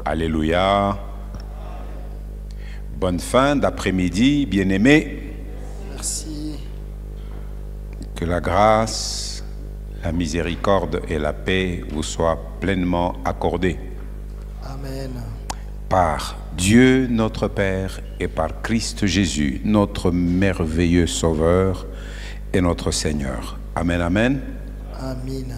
Alléluia. Bonne fin d'après-midi, bien-aimés. Merci. Que la grâce, la miséricorde et la paix vous soient pleinement accordées. Amen. Par Dieu notre Père et par Christ Jésus, notre merveilleux Sauveur et notre Seigneur. Amen, amen. Amen.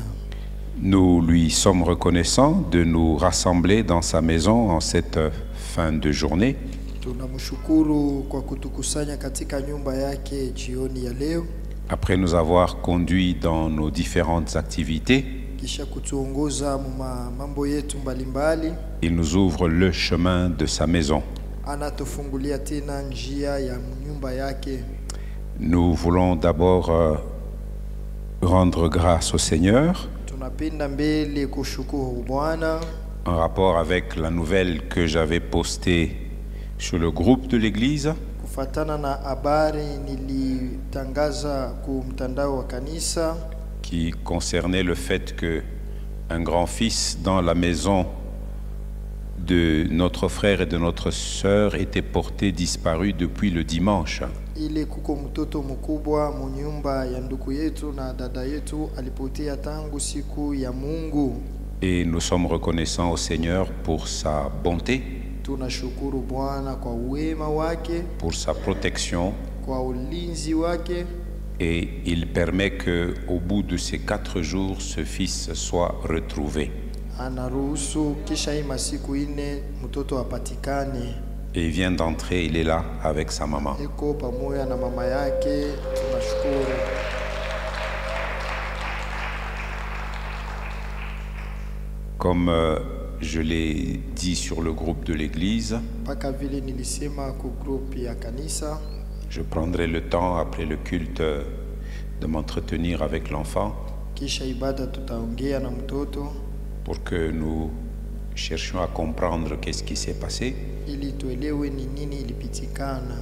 Nous lui sommes reconnaissants de nous rassembler dans sa maison en cette fin de journée. Tunamshukuru kwa kutukusanya katika nyumba yake jioni ya leo. Après nous avoir conduits dans nos différentes activités, Kisha kutuongoza mambo yetu mbalimbali. il nous ouvre le chemin de sa maison. Anatufungulia tena njia ya nyumba yake. Nous voulons d'abord rendre grâce au Seigneur Tunapenda mbele kushukuru Bwana en rapport avec la nouvelle que j'avais postée sur le groupe de l'église kufatana na habari nilitangaza ku mtandao wa kanisa qui concernait le fait que un grand-fils dans la maison de notre frère et de notre sœur était porté disparu depuis le dimanche. ile kuko mtoto mkubwa munyumba ya ndugu yetu na dada yetu alipotea tangu siku ya Mungu. Et nous sommes reconnaissants au Seigneur pour sa bonté, Tunashukuru Bwana kwa wema wake, pour sa protection, kwa ulinzi wake, et il permet que au bout de ces 4 jours ce fils soit retrouvé. anaruhusu kisha hii masiku ine mtoto apatikane. Et il vient d'entrer, il est là avec sa maman. Eko pamoja na mama yake. Tunashukuru. Comme je l'ai dit sur le groupe de l'église, Paka vile nilisema ku group ya kanisa, je prendrai le temps après le culte de m'entretenir avec l'enfant kisha ibada tutaongea na mtoto pour que nous cherchions à comprendre qu'est-ce qui s'est passé. ili tuelewe ni nini ilipitikana.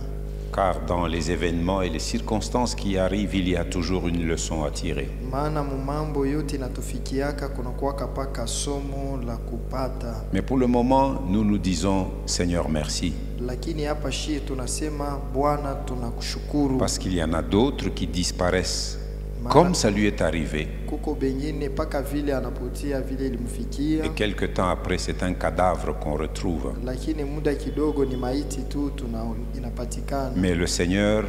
Car dans les événements et les circonstances qui arrivent, il y a toujours une leçon à tirer. Maana mumambo yote natufikiaka kuna kuwaka paka somo la kupata. Mais pour le moment, nous nous disons Seigneur merci. Lakini hapa shie tunasema Bwana tunakushukuru. Parce qu'il y en a d'autres qui disparaissent comme ça lui est arrivé. Kuko bengine paka vile anapotea vile ilimfikia. Et quelque temps après, c'est un cadavre qu'on retrouve. Lakini muda kidogo ni maiti tu inapatikana. Mais le Seigneur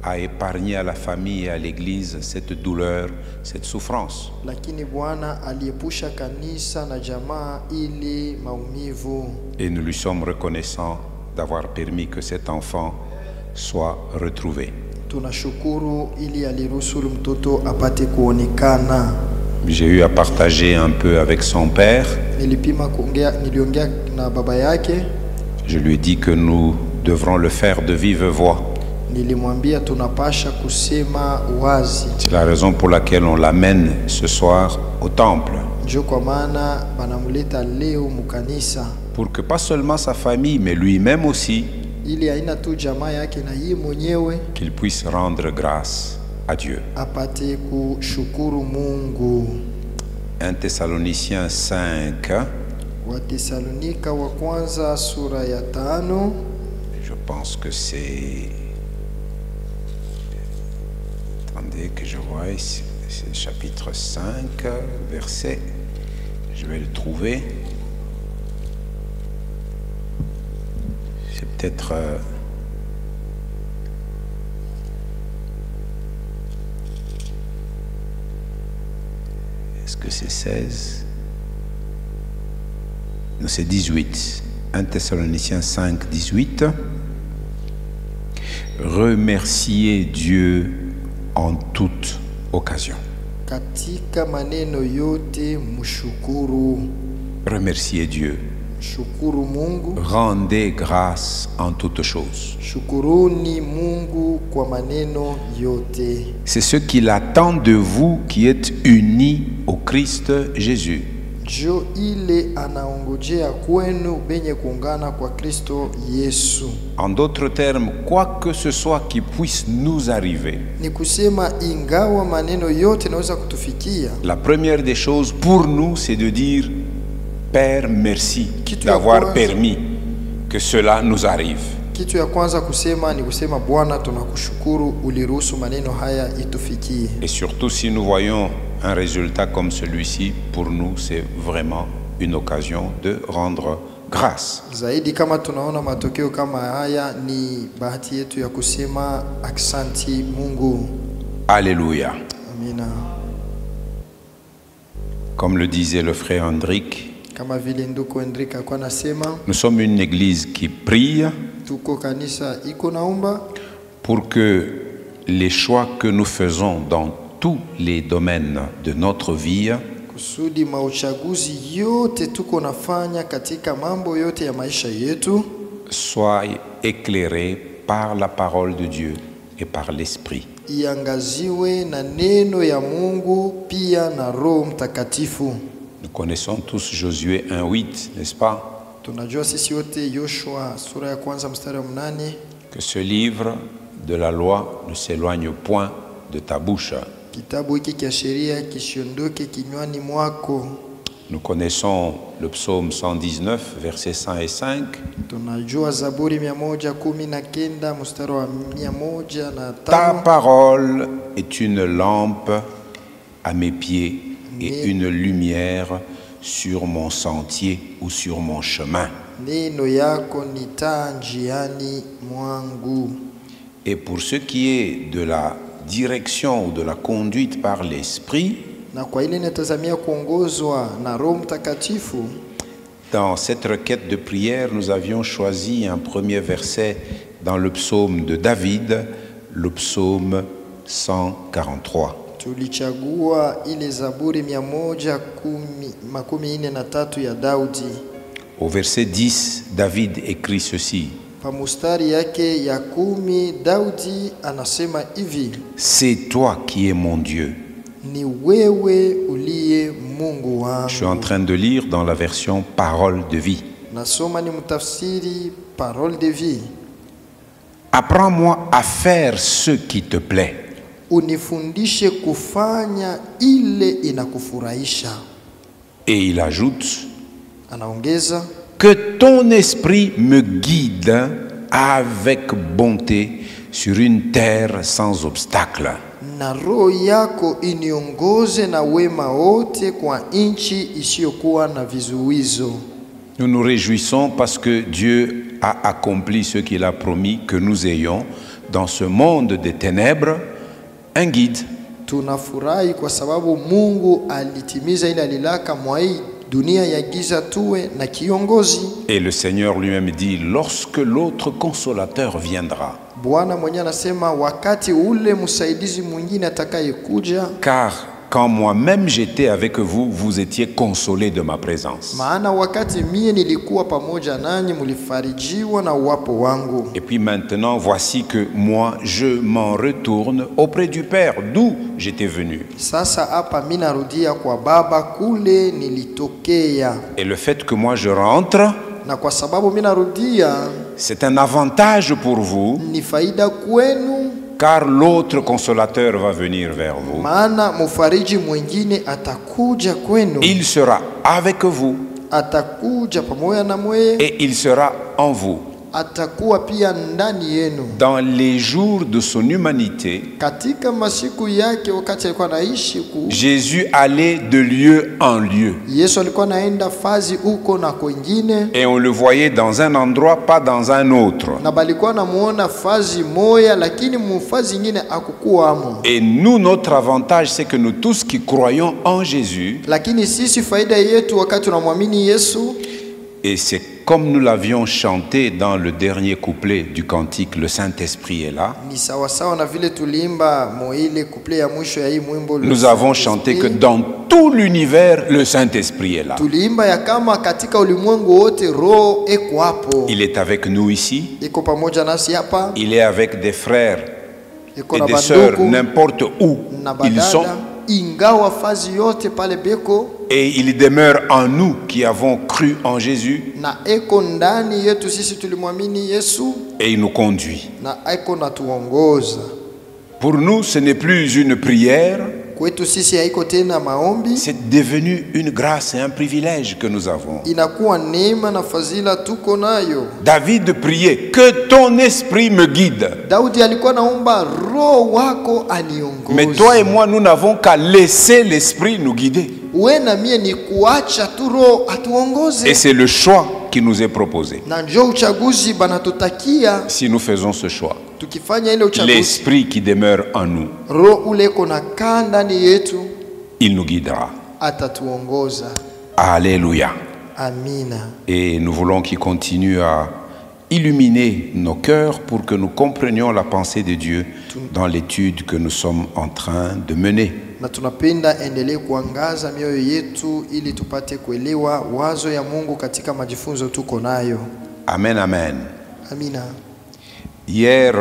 a épargné à la famille et à l'église cette douleur, cette souffrance. Lakini Bwana aliepusha kanisa na jamaa ili maumivu. Et nous lui sommes reconnaissants d'avoir permis que cet enfant soit retrouvé. Tunashukuru ili aliruhusu mtoto apate kuonekana. J'ai eu à partager un peu avec son père. Niliongea na baba yake. Je lui ai dit que nous devrons le faire de vive voix. Nilimwambia tunapasha kusema wazi. C'est la raison pour laquelle on l'amène ce soir au temple. Ndio kwa maana banamuleta leo mukanisa. Pour que pas seulement sa famille, mais lui-même aussi, ili aina tu jamaa yake na yeye mwenyewe qu'il puisse rendre grâce à Dieu. apate kushukuru Mungu. 1 Thessaloniciens 5. Wathesalonika wa kwanza sura ya 5. Je pense que c'est... Attendez que je vois ici. C'est le chapitre 5, verset... Je vais le trouver. C'est peut-être... Est-ce que c'est 16? Non, c'est 18. 1 Thessaloniciens 5, 18. Remerciez Dieu en toute occasion. Katika maneno yote mshukuru. Remerciez Dieu. Shukuru Mungu. Rendez grâce en toutes choses. Shukuruni Mungu kwa maneno yote. C'est ce qu'il attend de vous qui êtes unis au Christ Jésus. Jo ile anaongojea kwenu benye kuungana kwa Kristo Yesu. En d'autres termes, quoi que ce soit qui puisse nous arriver, Ni kusema ingawa maneno yote naweza kutufikia, la première des choses pour nous, c'est de dire Père, merci Kitu ya d'avoir kwanza- permis que cela nous arrive. Kitu ya kwanza kusema ni kusema Bwana, tunakushukuru uliruhusu maneno haya itufikie. Et surtout, si nous voyons un résultat comme celui-ci, pour nous, c'est vraiment une occasion de rendre grâce. Zaidi kama tunaona matokeo kama haya, ni bahati yetu ya kusema aksanti Mungu. Alléluia. Amina. Comme le disait le frère Hendrik, Kama vile ndugu Hendrik alikuwa anasema, nous sommes une église qui prie tuko kanisa iko naomba pour que les choix que nous faisons dans tous les domaines de notre vie kusudi mauchaguzi yote tuko nafanya katika mambo yote ya maisha yetu soient éclairés par la parole de Dieu et par l'Esprit. iangaziwe na neno ya Mungu pia na Roho Mtakatifu. Nous connaissons tous Josué 1:8, n'est-ce pas? Tunajua sisi wote Yoshua sura ya kwanza mstari wa 8, Que ce livre de la loi ne s'éloigne point de ta bouche. kitabu hiki cha sheria kisiondoke kinywani mwako. Nous connaissons le psaume 119, versets 100 et 5. Tunajua Zaburi 119 mstari wa Ta 105, parole est une lampe à mes pieds et une lumière sur mon sentier ou sur mon chemin. neno yako ni taa njiani mwangu. Et pour ce qui est de la direction ou de la conduite par l'Esprit, Na kwa ile natazamia kuongozwa na Roho Mtakatifu, dans cette requête de prière, nous avions choisi un premier verset dans le psaume de David, le psaume 143. tulichagua ile Zaburi 143 ya Daudi. Au verset 10, David écrit ceci: Pa mustari yake ya 10 Daudi anasema hivi: C'est toi qui es mon Dieu. ni wewe uliye Mungu Je suis en wangu. train de lire dans la version Parole de vie. Nasoma ni mtafsiri Parole de vie. Apprends-moi à faire ce qui te plaît. Unifundishe kufanya ile inakufurahisha. Et il ajoute: Anaongeza, que ton esprit me guide avec bonté sur une terre sans obstacle. na roho yako iniongoze na wema wote kwa nchi isiyokuwa na vizuizo. Nous nous réjouissons parce que Dieu a accompli ce qu'il a promis, que nous ayons dans ce monde des ténèbres un guide. Tunafurahi kwa sababu Mungu alitimiza ile alilaka mwa hii dunia ya giza, tuwe na kiongozi. Et le Seigneur lui-même dit: lorsque l'autre consolateur viendra. Bwana mwenyewe anasema wakati ule msaidizi mwingine atakayekuja, Car quand moi-même j'étais avec vous, vous étiez consolés de ma présence. maana wakati mie nilikuwa pamoja nanyi mlifarijiwa na uwapo wangu. Et puis maintenant, voici que moi, je m'en retourne auprès du Père, d'où j'étais venu. Sasa hapa mimi narudia kwa Baba kule nilitokea, Et le fait que moi je rentre, na kwa sababu mimi narudia c'est un avantage pour vous, ni faida kwenu, car l'autre consolateur va venir vers vous. maana mfariji mwingine atakuja kwenu. Il sera avec vous Atakuja pamoja na mweye, et il sera en vous. atakuwa pia ndani yenu. Dans les jours de son humanité, Katika masiku yake wakati alikuwa anaishi Jésus allait de lieu en lieu. Yesu alikuwa anaenda fazi huko na kwingine, Et on le voyait dans un endroit, pas dans un autre. na balikuwa namuona fazi moya, lakini mufazi nyingine akukuwamo. Et nous, notre avantage, c'est que nous tous qui croyons en Jésus, Lakini sisi faida yetu wakati tunamwamini Yesu, et c'est comme nous l'avions chanté dans le dernier couplet du cantique, le Saint-Esprit est là. ni sawasawa na vile tuliimba moile couple ya mwisho ya hii mwimbo. Nous avons chanté que dans tout l'univers, le Saint-Esprit est là. tuliimba ya kama katika ulimwengu wote Roho eko hapo, Il est avec nous ici. iko pamoja nasi hapa, Il est avec des frères iko et na des sœurs, bandugu n'importe où na ils sont. badada, ingawa fazi yote pale beko, Et il demeure en nous qui avons cru en Jésus. na eko ndani yetu sisi tulimwamini Yesu, Et il nous conduit. na eko natuongoza. Pour nous, ce n'est plus une prière, Kwetu sisi haiko tena maombi, c'est devenu une grâce et un privilège que nous avons. inakuwa neema na fadhila tuko nayo. David priait que ton esprit me guide. Daudi alikuwa naomba roho wako aniongoze. Mais toi et moi, nous n'avons qu'à laisser l'esprit nous guider. Wewe na mie ni kuacha tu roho atuongoze. Et c'est le choix qui nous est proposé. Na njoo uchaguzi banatutakia. Si nous faisons ce choix, Tukifanya ile uchaguzi, l'esprit qui demeure en nous, roho ule kona kaa ndani yetu il nous guidera. atatuongoza. Alléluia. Amina. Et nous voulons qu'il continue à illuminer nos cœurs pour que nous comprenions la pensée de Dieu dans l'étude que nous sommes en train de mener. Na tunapenda endelee kuangaza mioyo yetu ili tupate kuelewa wazo ya Mungu katika majifunzo tuko nayo. Amen, amen. Amina. Hier,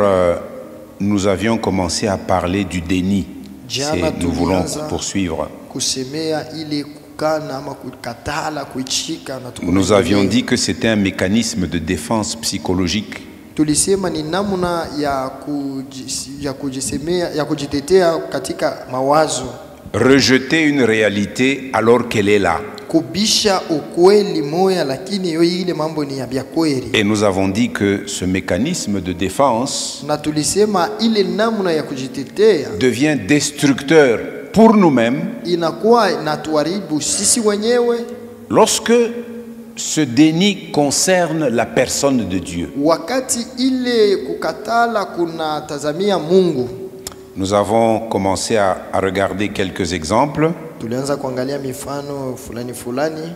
nous avions commencé à parler du déni. Nous voulons poursuivre. Kusemea ile kukana ama kukatala kuichika na tuko. Nous avions dit que c'était un mécanisme de défense psychologique. Tulisema ni namna ya kujisemea ya kujitetea katika mawazo. Rejeter une réalité alors qu'elle est là. Kubisha ukweli moya lakini yo ile mambo ni ya kweli. Et nous avons dit que ce mécanisme de défense Na tulisema ile namna ya kujitetea devient destructeur pour nous-mêmes inakuwa inatuharibu sisi wenyewe lorsque ce déni concerne la personne de Dieu. wakati ile kukatala kuna tazamia Mungu. Nous avons commencé à regarder quelques exemples. Tulianza kuangalia mifano fulani fulani.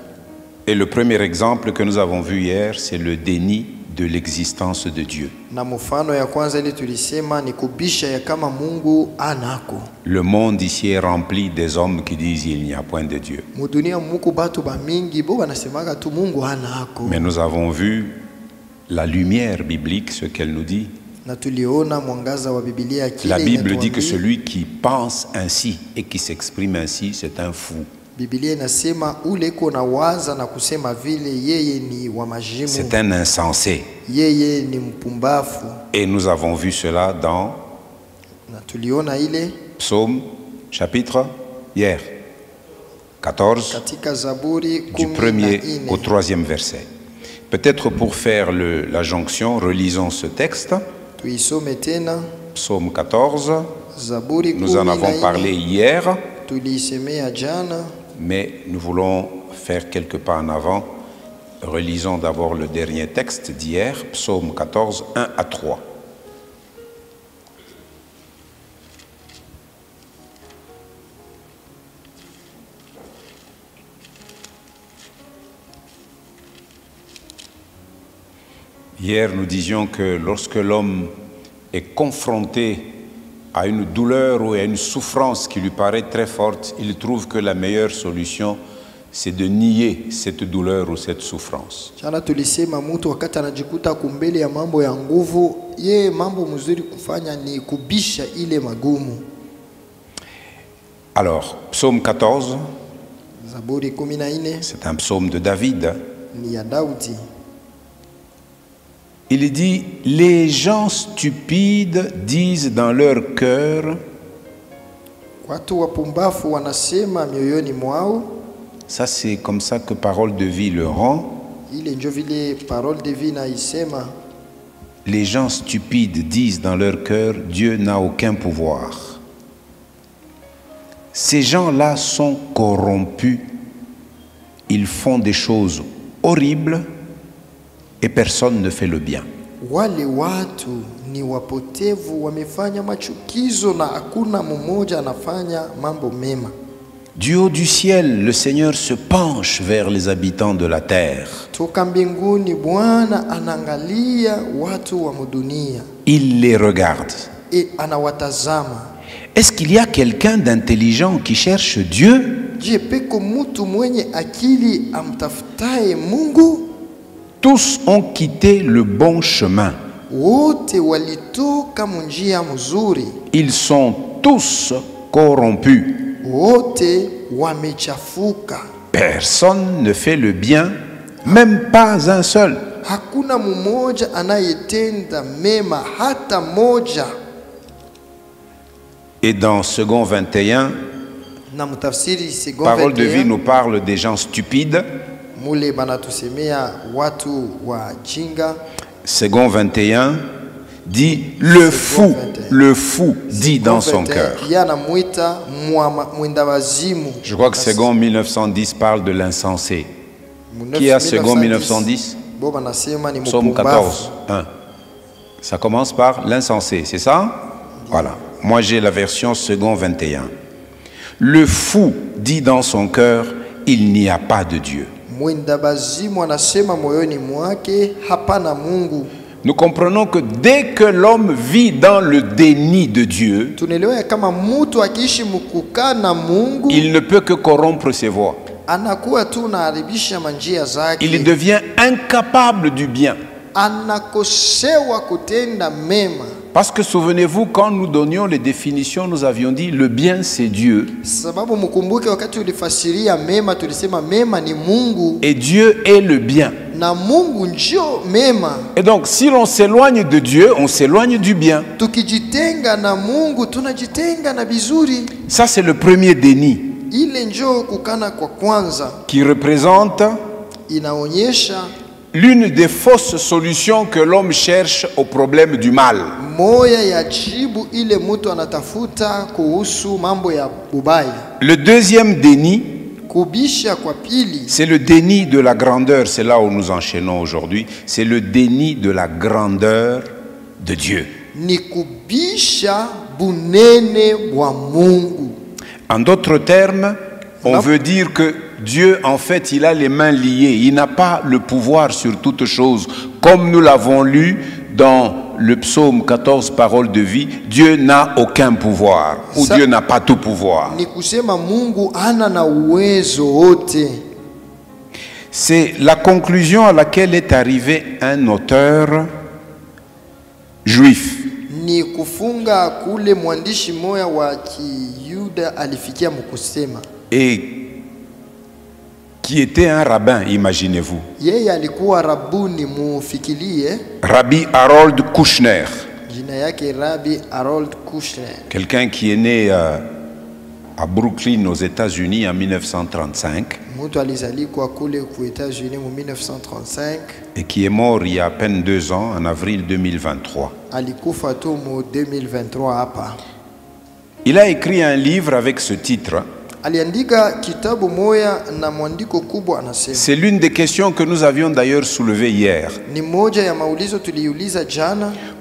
Et le premier exemple que nous avons vu hier, c'est le déni de l'existence de Dieu. Na mfano ya kwanza ile tulisema ni kubisha ya kama Mungu anako. Le monde ici est rempli des hommes qui disent il n'y a point de Dieu. Mudunia muko batu ba mingi bo banasemaga tu Mungu anako. Mais nous avons vu la lumière biblique, ce qu'elle nous dit. Na tuliona mwangaza wa Biblia kile. La Bible dit que celui qui pense ainsi et qui s'exprime ainsi, c'est un fou. Biblia inasema ule kona waza na kusema vile yeye ni wa majimu. C'est un insensé. Yeye ni mpumbafu. Et nous avons vu cela dans Na tuliona ile Psaume chapitre hier 14 katika Zaburi du 1er au 3e verset. Peut-être pour faire la jonction, relisons ce texte. Tuisome tena Psaume 14. Zaburi 14. Nous en avons parlé hier. Tulisemea jana. Mais nous voulons faire quelques pas en avant. Relisons d'abord le dernier texte d'hier, Psaume 14, 1 à 3. Hier, nous disions que lorsque l'homme est confronté à une douleur ou à une souffrance qui lui paraît très forte, il trouve que la meilleure solution, c'est de nier cette douleur ou cette souffrance. Jana tulisema mtu wakati anajikuta kumbele ya mambo ya nguvu, ye mambo mzuri kufanya ni kubisha ile magumu. Alors, Psaume 14, Zaburi 14, c'est un psaume de David. ni ya Daudi. Il dit, les gens stupides disent dans leur cœur, Watu wapumbafu wanasema mioyoni mwao. Ça c'est comme ça que Parole de Vie le rend. Ile ndio vile Parole de Vie naisema. Les gens stupides disent dans leur cœur, Dieu n'a aucun pouvoir. Ces gens-là sont corrompus. Ils font des choses horribles et personne ne fait le bien. Wale watu ni wapotevu, wamefanya machukizo na hakuna mmoja anafanya mambo mema. Du haut du ciel, le Seigneur se penche vers les habitants de la terre. Toka mbinguni Bwana anaangalia watu wa dunia. Il les regarde. E anawatazama. Est-ce qu'il y a quelqu'un d'intelligent qui cherche Dieu? Je, peko mtu mwenye akili amtafutaye Mungu? Tous ont quitté le bon chemin. Wote walitoka njia mzuri. Ils sont tous corrompus. Wote wamechafuka. Personne ne fait le bien, même pas un seul. Hakuna mmoja anayetenda mema hata moja. Et dans Second 21, Na mutafsiri second Parole de vie 21 nous parle des gens stupides. mule banatusemea watu wa jinga. Second 21 dit le fou dit dans son cœur. Je crois que Second 1910 parle de l'insensé. Qui a Second 1910? Psaume 14, 1. Ça commence par l'insensé, c'est ça? Voilà. Moi j'ai la version Second 21. Le fou dit dans son cœur, il n'y a pas de Dieu. Nous comprenons que dès que l'homme vit dans le déni de Dieu, il ne peut que corrompre ses voies. Il devient incapable du bien. Parce que souvenez-vous, quand nous donnions les définitions, nous avions dit le bien c'est Dieu. Et Dieu est le bien. Et donc si l'on s'éloigne de Dieu, on s'éloigne du bien. Ça c'est le premier déni qui représente l'une des fausses solutions que l'homme cherche au problème du mal. Le deuxième déni, c'est le déni de la grandeur. C'est là où nous enchaînons aujourd'hui. C'est le déni de la grandeur de Dieu. En d'autres termes, on veut dire que Dieu, en fait, il a les mains liées. Il n'a pas le pouvoir sur toute chose. Comme nous l'avons lu dans le psaume 14, parole de vie, Dieu n'a aucun pouvoir. Ou Dieu n'a pas tout pouvoir. C'est la conclusion à laquelle est arrivé un auteur juif. Et qui était un rabbin, imaginez-vous. Rabbi Harold Kushner. Quelqu'un qui est né à Brooklyn, aux États-Unis, en 1935. Et qui est mort il y a à peine 2 ans, en avril 2023. Il a écrit un livre avec ce titre. C'est l'une des questions que nous avions d'ailleurs soulevées hier.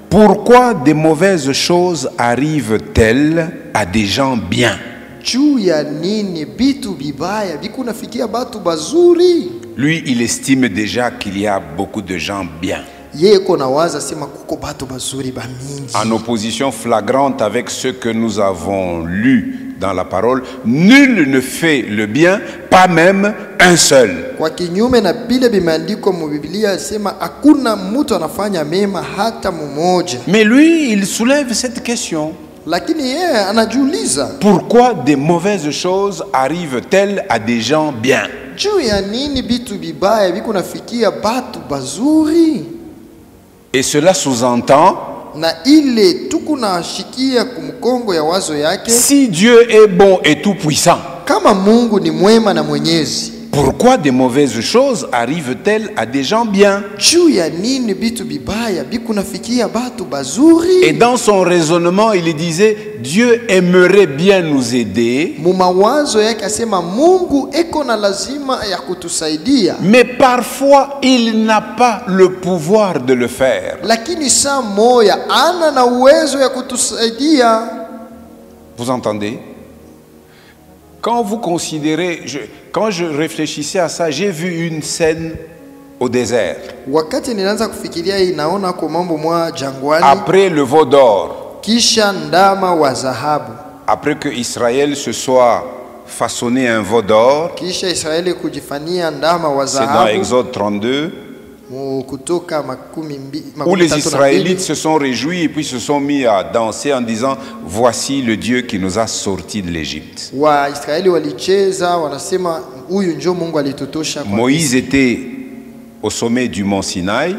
Pourquoi des mauvaises choses arrivent-elles à des gens bien? Lui, il estime déjà qu'il y a beaucoup de gens bien. En opposition flagrante avec ce que nous avons lu dans la parole, nul ne fait le bien, pas même un seul. Mais lui, il soulève cette question. Pourquoi des mauvaises choses arrivent-elles à des gens bien? Et cela sous-entend, si Dieu est bon et tout-puissant, pourquoi des mauvaises choses arrivent-elles à des gens bien? Et dans son raisonnement, il disait, Dieu aimerait bien nous aider, mais parfois il n'a pas le pouvoir de le faire. Vous entendez? Quand vous considérez, quand je réfléchissais à ça, j'ai vu une scène au désert. Après le veau d'or, après que Israël se soit façonné un veau d'or, c'est dans Exode 32, où les Israélites se sont réjouis et puis se sont mis à danser en disant, voici le Dieu qui nous a sortis de l'Égypte. Moïse était au sommet du mont Sinaï,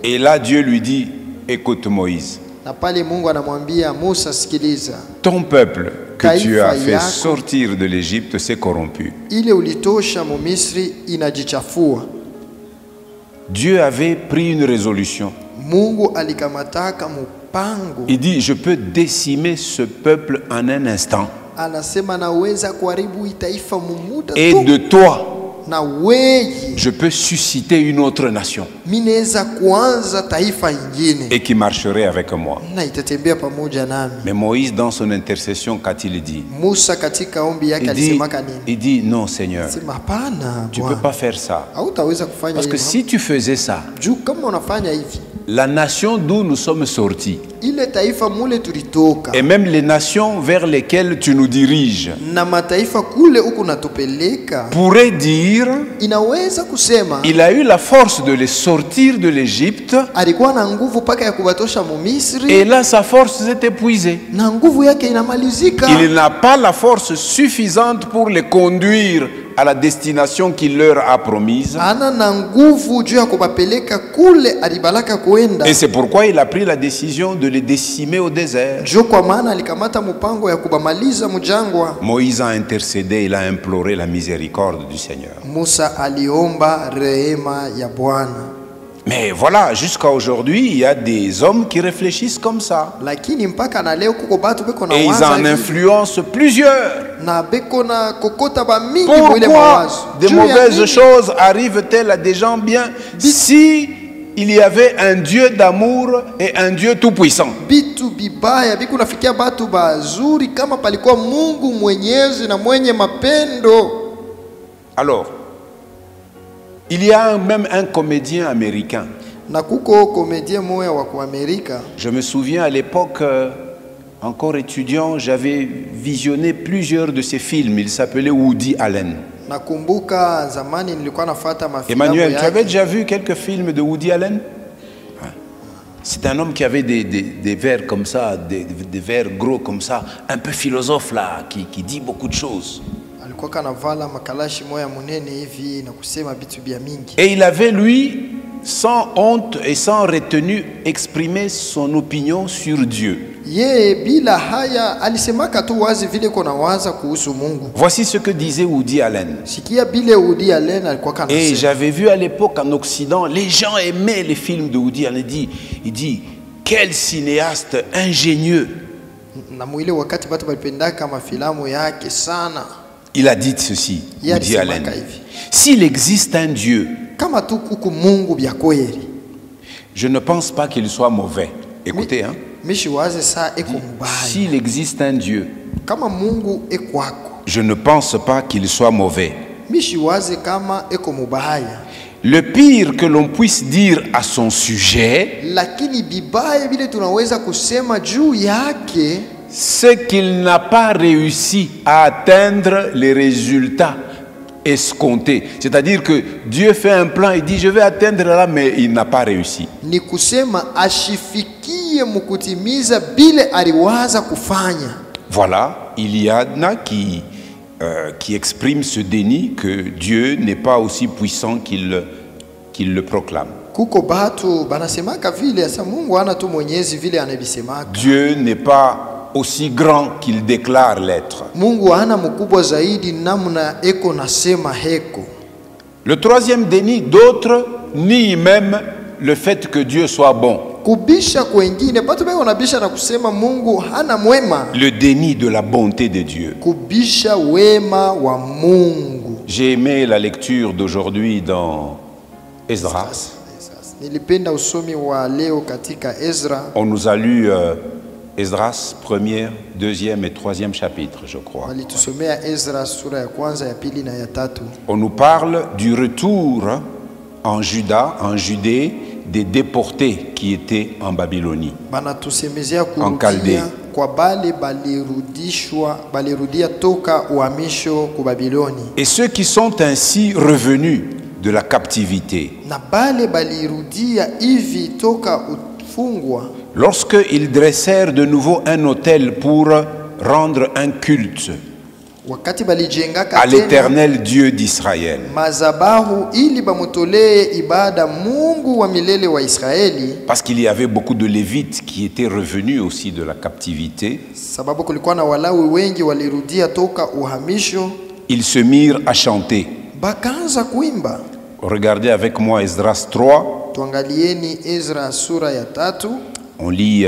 et là Dieu lui dit, écoute Moïse, Na pale Mungu anamwambia Musa, sikiliza, ton peuple que tu Taifa as fait yako. sortir de l'Égypte s'est corrompu. ile ulitosha mu Misri inajichafua. Dieu avait pris une résolution. Mungu alikamataka mpango. Il dit, je peux décimer ce peuple en un instant. Anasema naweza kuharibu taifa mumuda Et tu. de toi, Na wewe je peux susciter une autre nation minaweza kuanza taifa ingine et qui marcherait avec moi. na itatembea pamoja nami. Mais Moïse, dans son intercession, qu'a-t-il dit? Musa katika ombi yake alisemaka nini? Il dit, non Seigneur, Sema hapana tu ne peux Bwana, pas faire ça. hautaweza kufanya Parce que hivyo. si tu faisais ça, Juu kama unafanya hivi, la nation d'où nous sommes sortis, ile taifa mule tulitoka et même les nations vers lesquelles tu nous diriges, na mataifa kule huku natupeleka, pourraient dire, inaweza kusema il a eu la force de les sortir de l'Égypte, alikuwa na nguvu paka ya kubatosha mu Misri, et là sa force s'est épuisée. na nguvu yake inamalizika. Il n'a pas la force suffisante pour les conduire à la destination qu'il leur a promise. Ana na nguvu juu ya kubapeleka kule alibalaka kuenda. Et c'est pourquoi il a pris la décision de les décimer au désert. Juu kwa maana alikamata mpango ya kubamaliza mjangwa. Moïse a intercédé, il a imploré la miséricorde du Seigneur. Musa aliomba rehema ya Bwana. Mais voilà, jusqu'à aujourd'hui, il y a des hommes qui réfléchissent comme ça. Lakini mpaka na leo kuko batu beko na Et ils waza en hivi, influencent plusieurs. na beko na kokota ba mingi mwile mawazo. Pourquoi de Juu ya mauvaises nini? choses arrivent-elles à des gens bien si il y avait un Dieu d'amour et un Dieu tout-puissant? Bitu bibaya biku nafikia batu bazuri kama palikuwa Mungu mwenyezi na mwenye mapendo. Alors, il y a même un comédien américain. Na kuko komedie moya wa kuamerika. Je me souviens à l'époque, encore étudiant, j'avais visionné plusieurs de ses films. Il s'appelait Woody Allen. Nakumbuka zamani nilikuwa nafuata mafilamu Emmanuel, tu avais yake. déjà vu quelques films de Woody Allen? C'est un homme qui avait des vers comme ça, des vers gros comme ça, un peu philosophe là, qui dit beaucoup de choses. Alikuwa kanavala makalashi moya munene hivi na kusema bitu bia mingi. Et il avait, lui, sans honte et sans retenue, exprimé son opinion sur Dieu. Ye bila haya alisemaka tu wazi vile kona waza kuhusu Mungu. Voici ce que disait Woody Allen. Sikia bile Woody Allen alikuwa Et kanasema. j'avais vu à l'époque en Occident, les gens aimaient les films de Woody Allen. Il dit, quel cinéaste ingénieux. Na mwile wakati batu balipendaka mafilamu yake sana. Il a dit ceci, Ye Woody alisemaka Allen. hivi. S'il existe un Dieu, Kama tu kuku Mungu bya kweli. je ne pense pas qu'il soit mauvais. Écoutez, hein. Mishi waze saa eko mubaya. S'il existe un Dieu, Kama Mungu ekwako. je ne pense pas qu'il soit mauvais. Mishi waze kama eko mubaya. Le pire que l'on puisse dire à son sujet, Lakini bibaya vile tunaweza kusema juu yake, c'est qu'il n'a pas réussi à atteindre les résultats escomptés. C'est-à-dire que Dieu fait un plan, il dit je vais atteindre là, mais il n'a pas réussi. ni kusema ashifikie mukutimiza bile aliwaza kufanya. Voilà, il y en a qui expriment ce déni que Dieu n'est pas aussi puissant qu'il le proclame. Kuko batu banasemaka vile asa Mungu ana tu mwenyezi vile anabisemaka. Dieu n'est pas aussi grand qu'il déclare l'être. Mungu ana mkubwa zaidi namna eko nasema heko. Le troisième déni, d'autres nient même le fait que Dieu soit bon. Kubisha kwengine batu beko nabisha na kusema Mungu hana mwema. Le déni de la bonté de Dieu. Kubisha wema wa Mungu. J'ai aimé la lecture d'aujourd'hui dans Esdras. Nilipenda usomi wa leo katika Ezra. On nous a lu Esdras, 1er, 2e et 3e chapitre, je crois. Walitusomea Ezra sura ya kwanza, ya pili na ya tatu. On nous parle du retour en Judée, des déportés qui étaient en Babylonie. Banatusemezea Chaldée. kurudia kwa bale balirudia toka uhamisho ku Babiloni. Et ceux qui sont ainsi revenus de la captivité, Na bale balirudia hivi toka ufungwa, lorsqu'ils dressèrent de nouveau un autel pour rendre un culte wakati balijengaka à l'Éternel Dieu d'Israël. mazabahu ili bamutolee ibada Mungu wa milele wa Israeli, Parce qu'il y avait beaucoup de Lévites qui étaient revenus aussi de la captivité. sababu kulikuwa na Walawi wengi walirudia toka uhamisho. Ils se mirent à chanter. Bakaanza kuimba. Regardez avec moi Esdras 3. Tuangalieni Ezra sura ya 3. On lit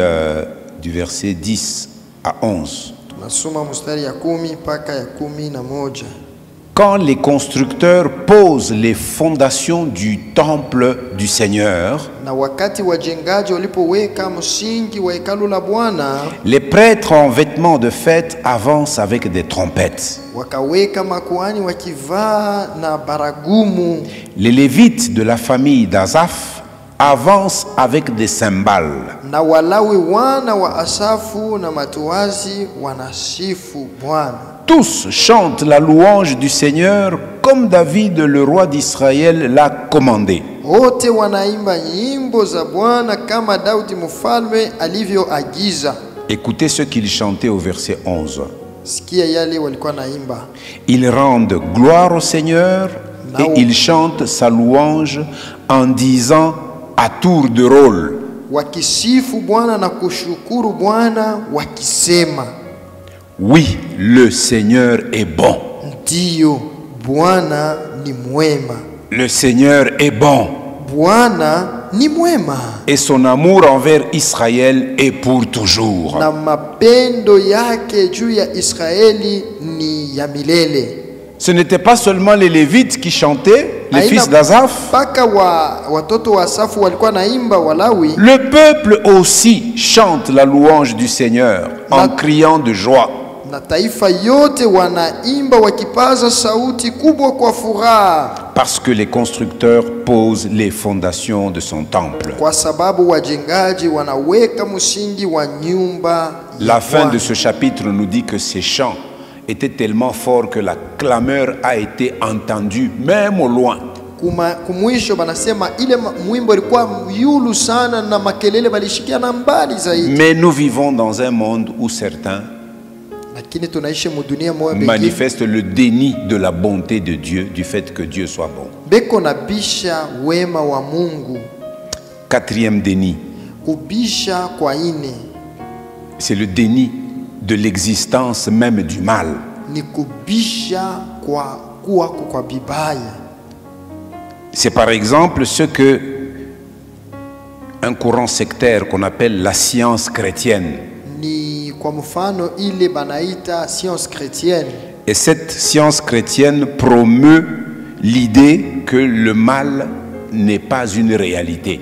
du verset 10 à 11. Tunasoma mstari ya 10 mpaka ya 11. Quand les constructeurs posent les fondations du temple du Seigneur, Na wakati wajengaji walipoweka msingi wa hekalu la Bwana, les prêtres en vêtements de fête avancent avec des trompettes. wakaweka makuhani wakivaa na baragumu. Les Lévites de la famille d'Azaph avancent avec des cymbales. Na Walawi wana wa Asafu na matuazi wanasifu Bwana. Tous chantent la louange du Seigneur comme David, le roi d'Israël, l'a commandé. Wote wanaimba nyimbo za Bwana kama Daudi mfalme alivyoagiza. Écoutez ce qu'ils chantaient au verset 11. Sikia yale walikuwa naimba. Ils rendent gloire au Seigneur et ils chantent sa louange en disant à tour de rôle. Wakisifu Bwana na kushukuru Bwana wakisema, oui, le Seigneur est bon. ndiyo Bwana ni mwema. Le Seigneur est bon. Bwana ni mwema. Et son amour envers Israël est pour toujours. Na mapendo yake juu ya Israeli ni ya milele. Ce n'était pas seulement les Lévites qui chantaient, les fils d'Azaph. Paka watoto wa Asafu walikuwa naimba Walawi. Le peuple aussi chante la louange du Seigneur en criant de joie. Na taifa yote wanaimba wakipaza sauti kubwa kwa furaha. Parce que les constructeurs posent les fondations de son temple. Kwa sababu wajengaji wanaweka msingi wa nyumba. La fin de ce chapitre nous dit que ces chants étaient tellement forts que la clameur a été entendue même au loin. Kumwisho banasema ile mwimbo ilikuwa yulu sana na makelele balishikia na mbali zaidi. Mais nous vivons dans un monde où certains manifestent le déni de la bonté de Dieu, du fait que Dieu soit bon. Quatrième déni, c'est le déni de l'existence même du mal. C'est par exemple ce que un courant sectaire qu'on appelle la science chrétienne. Et cette science chrétienne promeut l'idée que le mal n'est pas une réalité.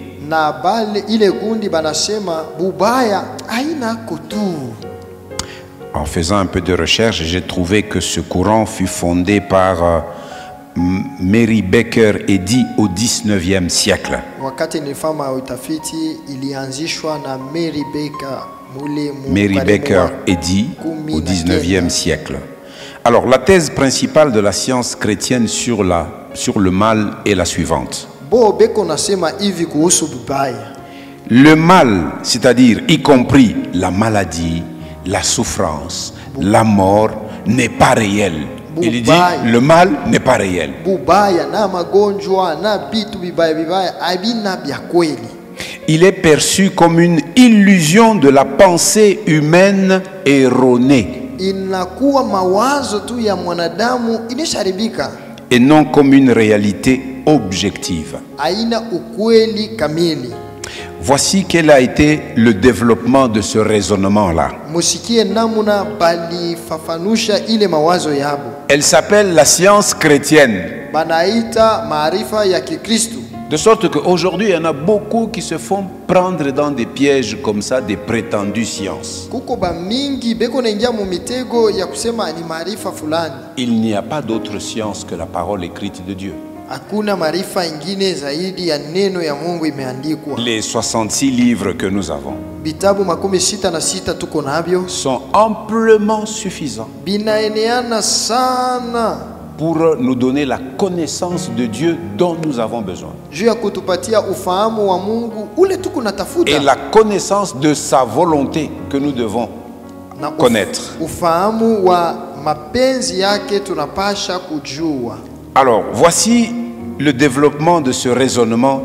En faisant un peu de recherche, j'ai trouvé que ce courant fut fondé par Mary Baker Eddy au 19e siècle. Mary Baker Eddy au 19e siècle. Alors, la thèse principale de la science chrétienne sur le mal est la suivante. Le mal, c'est-à-dire y compris la maladie, la souffrance, la mort, n'est pas réel. Il dit, le mal n'est pas réel. Il est perçu comme une illusion de la pensée humaine erronée. Et non comme une réalité objective. Voici quel a été le développement de ce raisonnement-là. Elle s'appelle la science chrétienne. De sorte qu'aujourd'hui, il y en a beaucoup qui se font prendre dans des pièges comme ça, des prétendues sciences. Il n'y a pas d'autre science que la parole écrite de Dieu. Les 66 livres que nous avons sont amplement suffisants pour nous donner la connaissance de Dieu dont nous avons besoin. Et la connaissance de sa volonté que nous devons connaître. mapenzi yake tunapasha kujua. Alors, voici le développement de ce raisonnement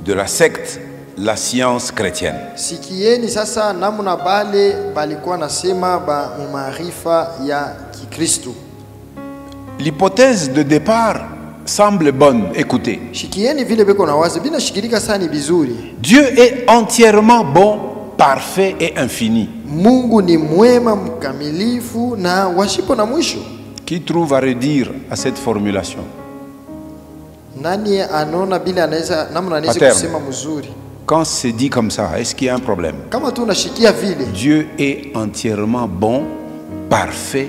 de la secte, la science chrétienne. Sikieni sasa namna bale balikuwa nasema ba maarifa ya Kikristo. L'hypothèse de départ semble bonne. Écoutez. Shikieni vile beko na wazi bina shikirika sana bizuri. Dieu est entièrement bon, parfait et infini. Mungu ni mwema, mkamilifu na washipo na mwisho. Qui trouve à redire à cette formulation? Nani anaona bila anaweza namna anaweza kusema mzuri? Quand c'est dit comme ça, est-ce qu'il y a un problème? Kama tu unashikia vile. Dieu est entièrement bon, parfait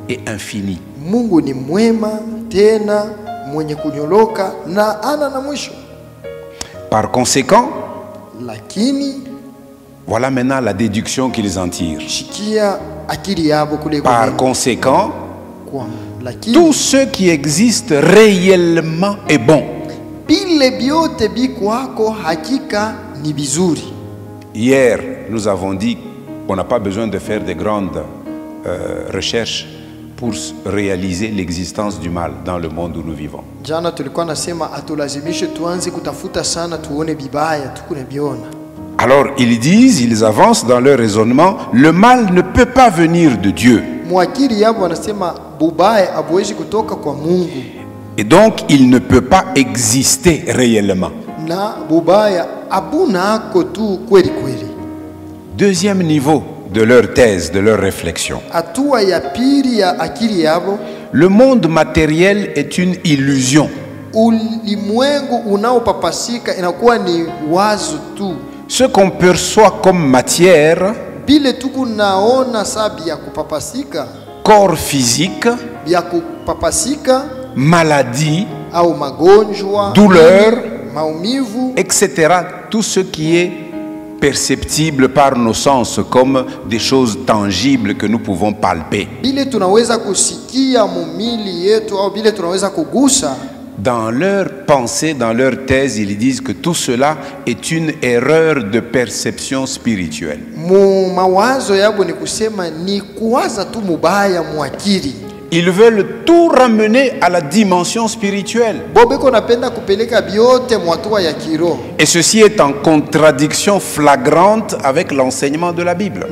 et infini. Mungu ni mwema tena mwenye kunyoloka na ana na mwisho. Par conséquent, lakini voilà maintenant la déduction qu'ils en tirent. Shikia akili yabo kule. Par conséquent, lakini tout ce qui existe réellement est bon. Bile biote bikwako hakika ni bizuri. Hier, nous avons dit qu'on n'a pas besoin de faire de grandes recherches pour réaliser l'existence du mal dans le monde où nous vivons. Jana tulikuwa nasema atulazimishe tuanze kutafuta sana tuone bibaya tukune biona. Alors ils disent, ils avancent dans leur raisonnement, le mal ne peut pas venir de Dieu. Mwakili yabo wanasema bubaya abwezi kutoka kwa Mungu. Et donc il ne peut pas exister réellement. Na bubaya abuna ako tu kweli kweli. Deuxième niveau de leur thèse, de leur réflexion. Atua ya pili ya akili yabo. Le monde matériel est une illusion. Ulimwengu unaopapasika inakuwa ni wazo tu. Ce qu'on perçoit comme matière, bile tuku naona sabi ya kupapasika, corps physique, ya kupapasika, maladie, au magonjwa, douleur, maumivu, etc. Tout ce qui est perceptible par nos sens comme des choses tangibles que nous pouvons palper. Bile tunaweza kusikia mumili yetu au bile tunaweza kugusa. Dans leur pensée, dans leur thèse, ils disent que tout cela est une erreur de perception spirituelle. Mawazo yabo ni kusema ni kuwaza tu mubaya muakili. Ils veulent tout ramener à la dimension spirituelle. Et ceci est en contradiction flagrante avec l'enseignement de la Bible.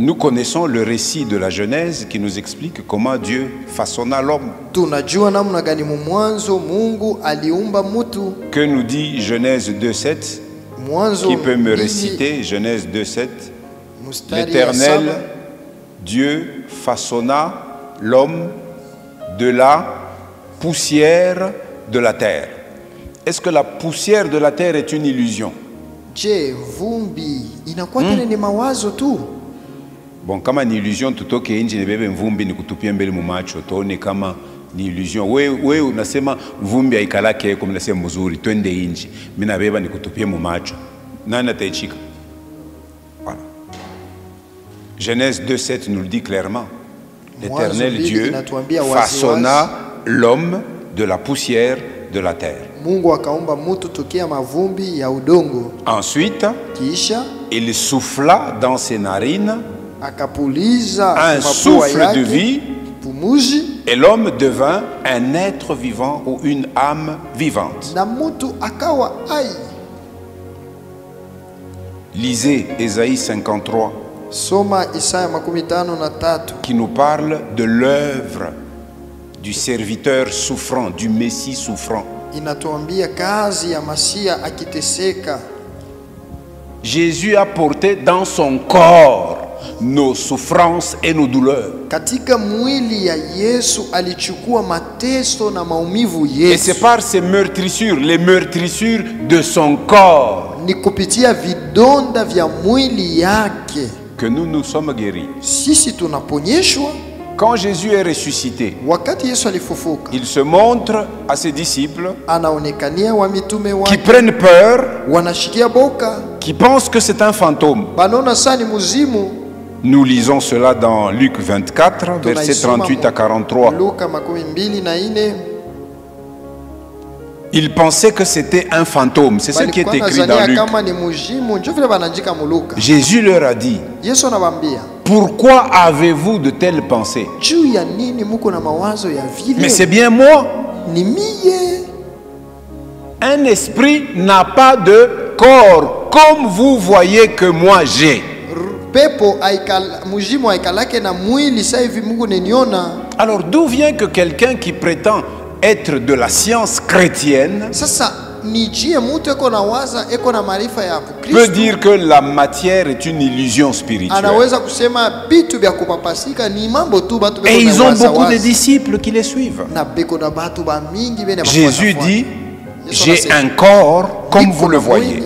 Nous connaissons le récit de la Genèse qui nous explique comment Dieu façonna l'homme. Que nous dit Genèse 2:7? Qui peut me réciter Genèse 2:7? L'Éternel, Dieu, façonna l'homme de la poussière de la terre. Est-ce que la poussière de la terre est une illusion? Bon, kama ni illusion tutoke nje nibebe mvumbi nikutupie mbele mumacho tuone kama ni illusion. Wewe unasema mvumbi haikalake kama unasema mzuri twende nje. Mimi nabeba nikutupie mumacho. Nani ataichika? Genèse 2:7 nous le dit clairement. L'Éternel Dieu façonna l'homme de la poussière de la terre. Ensuite, il souffla dans ses narines un souffle de vie et l'homme devint un être vivant ou une âme vivante. Lisez Ésaïe 53. Soma Isaya 53 qui nous parle de l'œuvre du serviteur souffrant, du Messie souffrant. Inatuambia kazi ya Masia akiteseka. Jésus a porté dans son corps nos souffrances et nos douleurs. Katika mwili ya Yesu alichukua mateso na maumivu Yesu. Et c'est par ces meurtrissures, les meurtrissures de son corps, ni kupitia vidonda vya mwili yake que nous nous sommes guéris. Sisi tunaponyeshwa. Quand Jésus est ressuscité, wakati Yesu alifufuka, il se montre à ses disciples anaonekania wa mitume wake qui prennent peur, wanashikia boka, qui pensent que c'est un fantôme. Banona sani muzimu. Nous lisons cela dans Luc 24, versets 38 à 43. Luka 24. Ils pensaient que c'était un fantôme. C'est ce qui est écrit dans Luc. Jésus leur a dit, pourquoi avez-vous de telles pensées? Mais c'est bien moi. Un esprit n'a pas de corps comme vous voyez que moi j'ai. Alors d'où vient que quelqu'un qui prétend être de la science chrétienne peut dire que la matière est une illusion spirituelle? Et ils ont beaucoup de disciples qui les suivent. Jésus dit, j'ai un corps comme vous le voyez.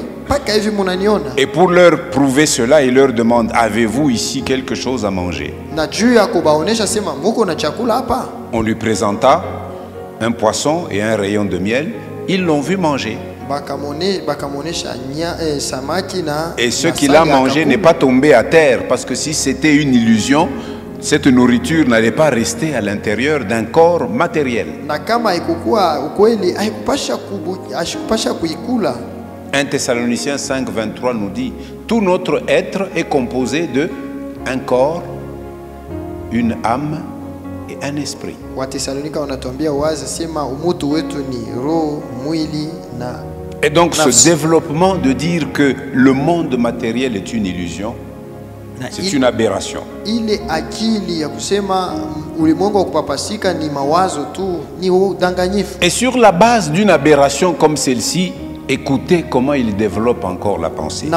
Et pour leur prouver cela, il leur demande, avez-vous ici quelque chose à manger? On lui présenta un poisson et un rayon de miel. Ils l'ont vu manger. Et ce qu'il a mangé n'est pas tombé à terre, parce que si c'était une illusion, cette nourriture n'allait pas rester à l'intérieur d'un corps matériel. 1 Thessaloniciens 5, 23 nous dit, tout notre être est composé de un corps, une âme et un esprit. Et donc ce développement de dire que le monde matériel est une illusion, c'est une aberration. Et sur la base d'une aberration comme celle-ci, écoutez comment il développe encore la pensée.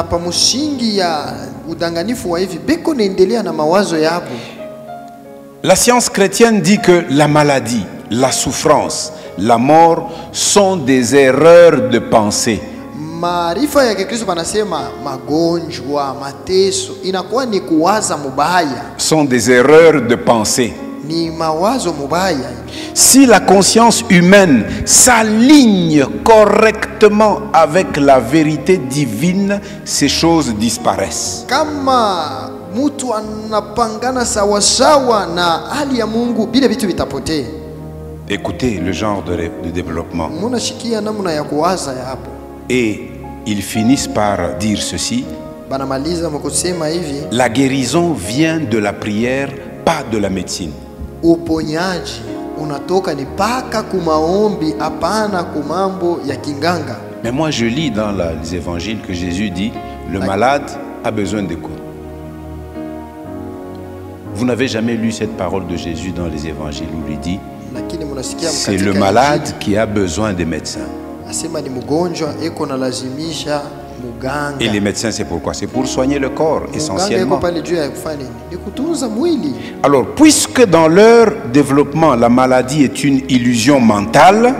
La science chrétienne dit que la maladie, la souffrance, la mort sont des erreurs de pensée. Sont des erreurs de pensée. Si la conscience humaine s'aligne correctement avec la vérité divine, ces choses disparaissent. Écoutez le genre de développement. Et ils finissent par dire ceci: la guérison vient de la prière, pas de la médecine. Mais moi je lis dans les évangiles que Jésus dit, le malade a besoin d'écoute. Vous n'avez jamais lu cette parole de Jésus dans les évangiles où il dit, c'est le malade qui a besoin des médecins. Et les médecins, c'est pourquoi? C'est pour soigner le corps, essentiellement. Alors, puisque dans leur développement, la maladie est une illusion mentale,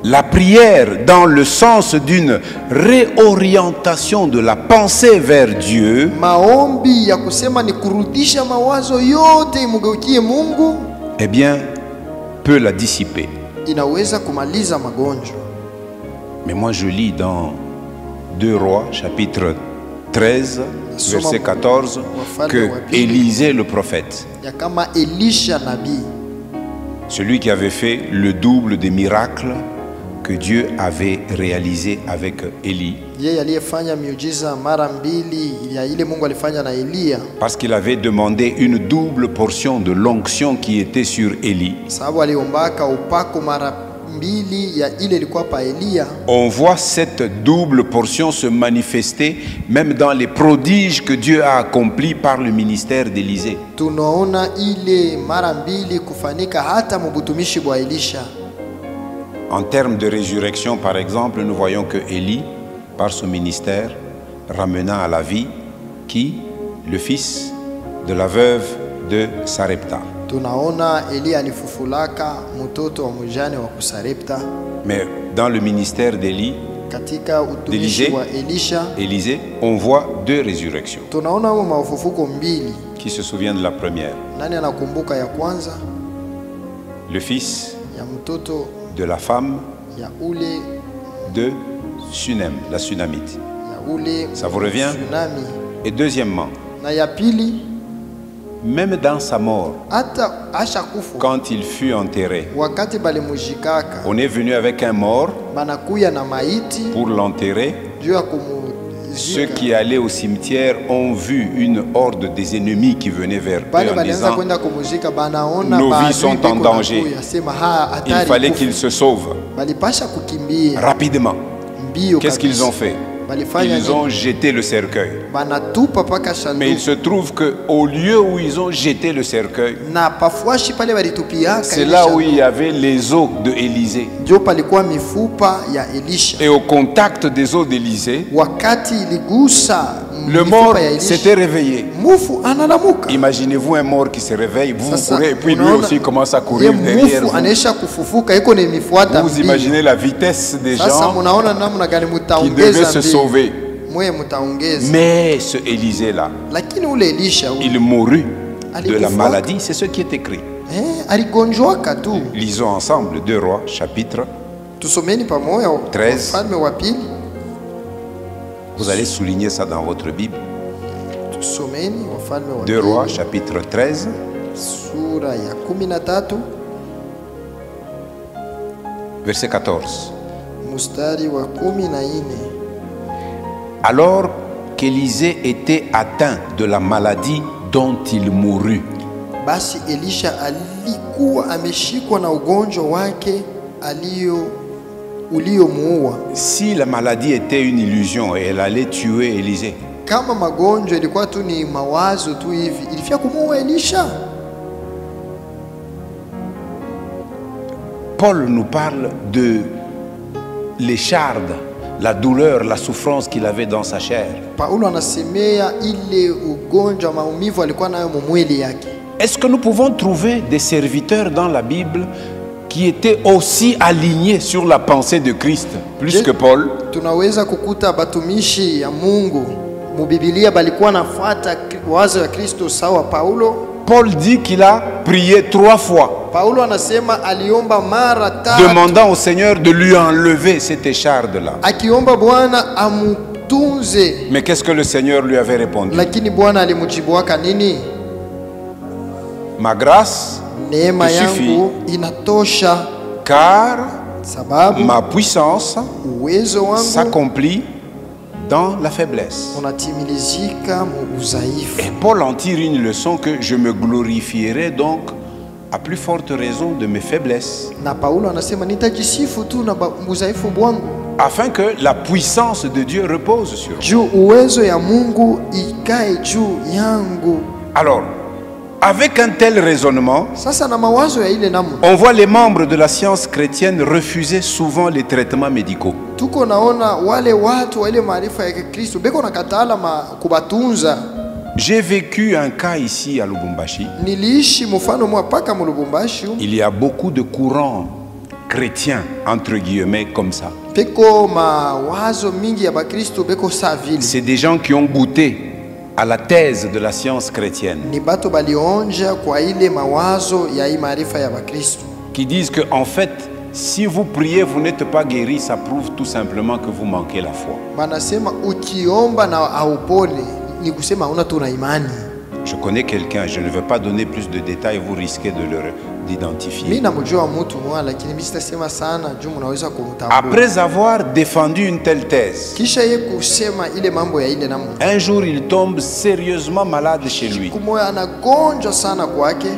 la prière, dans le sens d'une réorientation de la pensée vers Dieu, eh bien, peut la dissiper. Mais moi je lis dans 2 Rois chapitre 13 verset 14 que Élisée le prophète, celui qui avait fait le double des miracles que Dieu avait réalisé avec Élie, parce qu'il avait demandé une double portion de l'onction qui était sur Élie. On voit cette double portion se manifester même dans les prodiges que Dieu a accomplis par le ministère d'Élisée. En termes de résurrection, par exemple, nous voyons que Élie, par son ministère, ramena à la vie qui? Le fils de la veuve de Sarepta. Mais dans le ministère d'Élisée, on voit 2 résurrections. Qui se souvient de la première? Le fils de la femme de Sunem, la Sunamite. Ça vous revient? Et deuxièmement, même dans sa mort, hata ashakufa quand il fut enterré, wakati balimujikaka on est venu avec un mort banakuya na maiti pour l'enterrer. juu ya Ceux kumuzika. qui allaient au cimetière ont vu une horde des ennemis qui venaient vers Pale eux en balianza disant kwenda kumuzika banaona nos vies baadui sont en beko danger. nakuya, sema ha il hatari fallait kufa. qu'ils se sauvent Balipasha kukimbia rapidement. mbio Qu'est-ce qu'ils ont fait? Balifanya Ils ont jeté le cercueil. banatupa paka Mais il shanduku se trouve qu'au lieu où ils ont jeté le cercueil, na pafuashi pale balitupiaka c'est ile là où shanduku. il y avait les os de Élisée. Ndio palikuwa mifupa ya Elisha. Et au contact des os d'Élisée, Wakati iligusa le mifupa mort ya Elisha, s'était réveillé. mufu analamuka. Imaginez-vous un mort qui se réveille, vous Sasa, courez, et puis lui unaona, aussi commence à ye courir derrière mufu vous. anaisha kufufuka iko ni mifuata Vous mbio. imaginez la vitesse des Sasa gens munaona namna gani qui mutaongeza devaient se mbio. sauver. Mwe mutaongeza. Mais ce Élisée-là, Lakini ule Elisha ule, il mourut de la Alikufa. maladie, c'est ce qui est écrit. aligonjwaka tu. Lisons ensemble 2 Rois, chapitre. Tusomeni pamoja 13. Wafalme wa pili. Vous allez souligner ça dans votre Bible. Tusomeni Wafalme wa 2 Rois, pili chapitre 13, sura ya 13 verset 14. mstari wa 14. Alors qu'Élisée était atteint de la maladie dont il mourut, Basi Elisha alikuwa ameshikwa na ugonjwa wake uliomuua. si la maladie était une illusion et elle allait tuer Élisée, Kama magonjwa ilikuwa tu ni mawazo tu hivi, ilifia kumuua Elisha. Paul nous parle de l'écharde, la douleur, la souffrance qu'il avait dans sa chair. Paulo anasemea ile ugonjwa, maumivu alikuwa nayo mumwili yake. Est-ce que nous pouvons trouver des serviteurs dans la Bible qui étaient aussi alignés sur la pensée de Christ, plus que Paul? Tunaweza kukuta batumishi ya Mungu mubibilia balikuwa nafuata wazo ya Kristo sawa Paulo. Paul dit qu'il a prié 3 fois, Paulo anasema aliomba mara tatu, demandant au Seigneur de lui enlever cette écharde-là. akiomba Bwana amutunze. Mais qu'est-ce que le Seigneur lui avait répondu? Lakini Bwana alimujibuaka nini? Ma grâce Neema te suffit, yangu inatosha, car sababu ma puissance uwezo wangu s'accomplit dans la faiblesse. unatimilizika mu udhaifu. Et Paul en tire une leçon que je me glorifierai donc à plus forte raison de mes faiblesses, Na Paulo anasema nitajisifu tu na udhaifu bwangu, afin que la puissance de Dieu repose sur moi. juu uwezo ya Mungu ikae juu yangu. Alors, avec un tel raisonnement, Sasa na mawazo ya ile namna, on voit les membres de la science chrétienne refuser souvent les traitements médicaux. tuko naona wale watu wa ile maarifa ya Kristo beko na katala kubatunza. J'ai vécu un cas ici à Lubumbashi. Niliishi mfano mwa paka mu Lubumbashi, Il y a beaucoup de courants chrétiens, entre guillemets, comme ça. peko mawazo mingi ya Bakristo beko sa vile. C'est des gens qui ont goûté à la thèse de la science chrétienne, Ni bato balionja kwa ile mawazo ya hii maarifa ya Bakristo, qui disent que en fait, si vous priez, vous n'êtes pas guéri, ça prouve tout simplement que vous manquez la foi. banasema ukiomba na haupone ni kusema hauna tu na imani. Je connais quelqu'un, je ne veux pas donner plus de détails, vous risquez Mimi d'identifier. namjua mtu mmoja, lakini mimi sitasema sana juu mnaweza kumtambua. Après avoir défendu une telle thèse, Kisha ye kusema ile mambo ya ile namna, un jour il tombe sérieusement malade chez lui. kumoya anagonjwa sana kwake.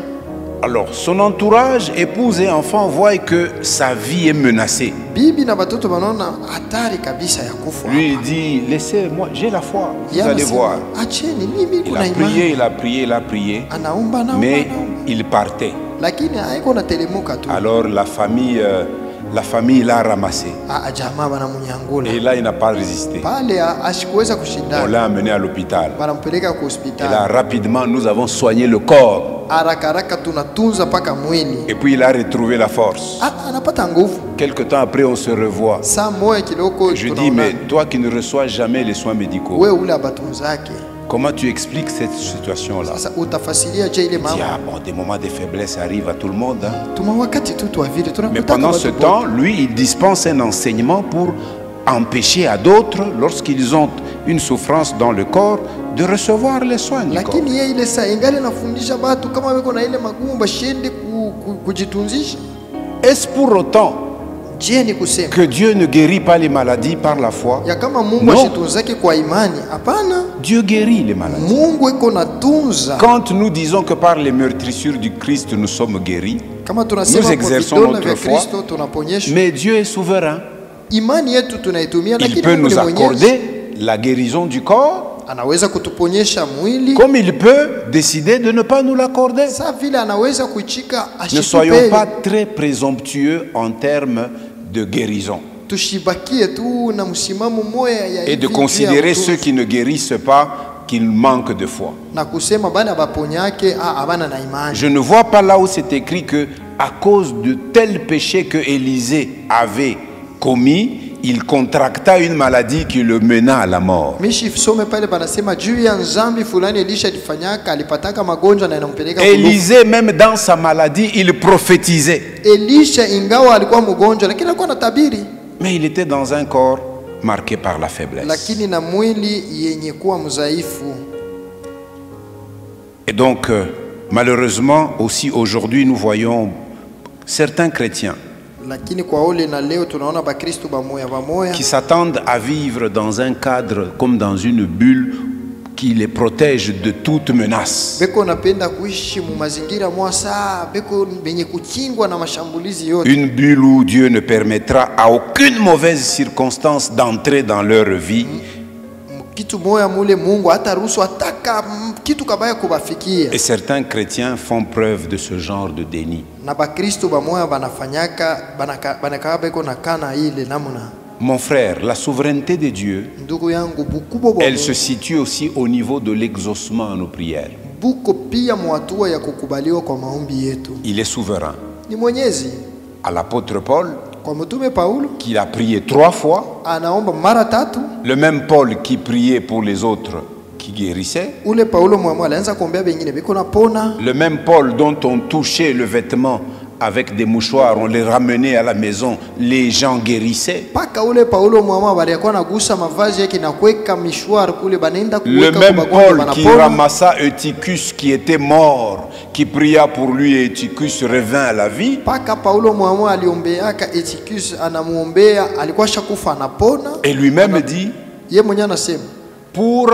Alors son entourage, épouse et enfants voient que sa vie est menacée. Bibi na batoto banaona hatari kabisa ya kufa. Lui il dit, laissez-moi, j'ai la foi, vous Yeye allez anasema, voir. acheni mimi Il kuna a prié, imani. il a prié, il a prié, Anaomba na mais il partait. lakini haiko na telemuka tu. Alors la famille l'a ramassé. Jamaa banamunyangula. Et là, il n'a pas résisté. Pale ashikuweza On kushindana. l'a amené à l'hôpital. Banampeleka kwa Et là, hospitali. rapidement, nous avons soigné le corps. Haraka haraka tunatunza paka mwili. Et puis, il a retrouvé la force. Anapata nguvu. Quelque temps après, on se revoit. Saa moja kiloko Je dis, mais toi qui ne reçois jamais les soins médicaux, wewe ule abatunzake. comment tu expliques cette situation-là? Sasa utafasiria je ile Il dit, mambo? ah bon, des moments de faiblesse arrivent à tout le monde, hein. Tuma wakati tu twa vile Mais tunakutaka pendant watu ce wote. temps, lui, il dispense un enseignement pour empêcher à d'autres, lorsqu'ils ont une souffrance dans le corps, de recevoir les soins du corps. lakini yeye ile saa ingali nafundisha watu kama weko na ile magumu bashende kujitunzisha. Est-ce pour autant Je ni kusema que Dieu ne guérit pas les maladies par la foi? ya kama Mungu Non. ashitunzake kwa imani? Hapana, Dieu guérit les maladies. Mungu iko natunza. Quand nous disons que par les meurtrissures du Christ nous sommes guéris, Kama tunasema nous kwa exerçons vidonda vya notre foi, Kristo tunaponyeshwa, mais Dieu est souverain. imani yetu tunaitumia, Il lakini peut Mungu ni nous mwenyezi. accorder la guérison du corps, Anaweza kutuponyesha mwili comme il peut décider de ne pas nous l'accorder. saa vile anaweza kuichika Ne soyons ashitupe. pas très présomptueux en termes de guérison Tushibakie tu na msimamo moya ya et de hivi considérer vya ceux utunzi. qui ne guérissent pas qu'ils manquent de foi. Na kusema bana baponyake abana na imani. Je ne vois pas là où c'est écrit que à cause de tel péché que Élisée avait commis, il contracta une maladie qui le mena à la mort. Mishi some pale banasema juu ya nzambi fulani Elisha alifanyaka, alipataka magonjwa na inampeleka kulufu. Élisée, même dans sa maladie, il prophétisait. Elisha ingawa alikuwa mgonjwa lakini alikuwa anatabiri, Mais il était dans un corps marqué par la faiblesse. lakini na mwili yenye kuwa mzaifu. Et donc, malheureusement, aussi aujourd'hui, nous voyons certains chrétiens Lakini kwa ole na leo tunaona bakristo bamoya qui s'attendent à vivre dans un cadre comme dans une bulle qui les protège de toute menace. beko napenda kuishi mu mazingira mwasa beko benye kukingwa na mashambulizi yote. Une bulle où Dieu ne permettra à aucune mauvaise circonstance d'entrer dans leur vie. Kitu moya mule Mungu hata ruhusu ataka kitu kabaya kubafikia. Et certains chrétiens font preuve de ce genre de déni. Na bakristo bamoya banafanyaka banaka beko na kana ile namna. Mon frère, la souveraineté de Dieu, Ndugu yangu bukubo bwa elle se situe aussi au niveau de l'exaucement à nos prières. buko pia mwatua ya kukubaliwa kwa maombi yetu. Il est souverain. Ni Mwenyezi. À l'apôtre Paul, Kwa mtume Paulo qui a prié 3 fois, anaomba mara 3. le même Paul qui priait pour les autres qui guérissaient, Ule Paulo mwamwa alianza kuombea bengine biko napona. le même Paul dont on touchait le vêtement avec des mouchoirs, on les ramenait à la maison, les gens guérissaient. Paka ule Paulo mwamwa walikuwa nagusa mavazi yake na kuweka mishwari kule banaenda Le kuweka même kwa wagonjwa Paul qui banapona. ramassa Eutychus qui était mort, qui pria pour lui et Eutychus revint à la vie. Paka Paulo mwamwa aliombeaka Eutychus anamuombea alikuwa shakufa anapona. Et lui-même dit, Ye mwenyewe anasema pour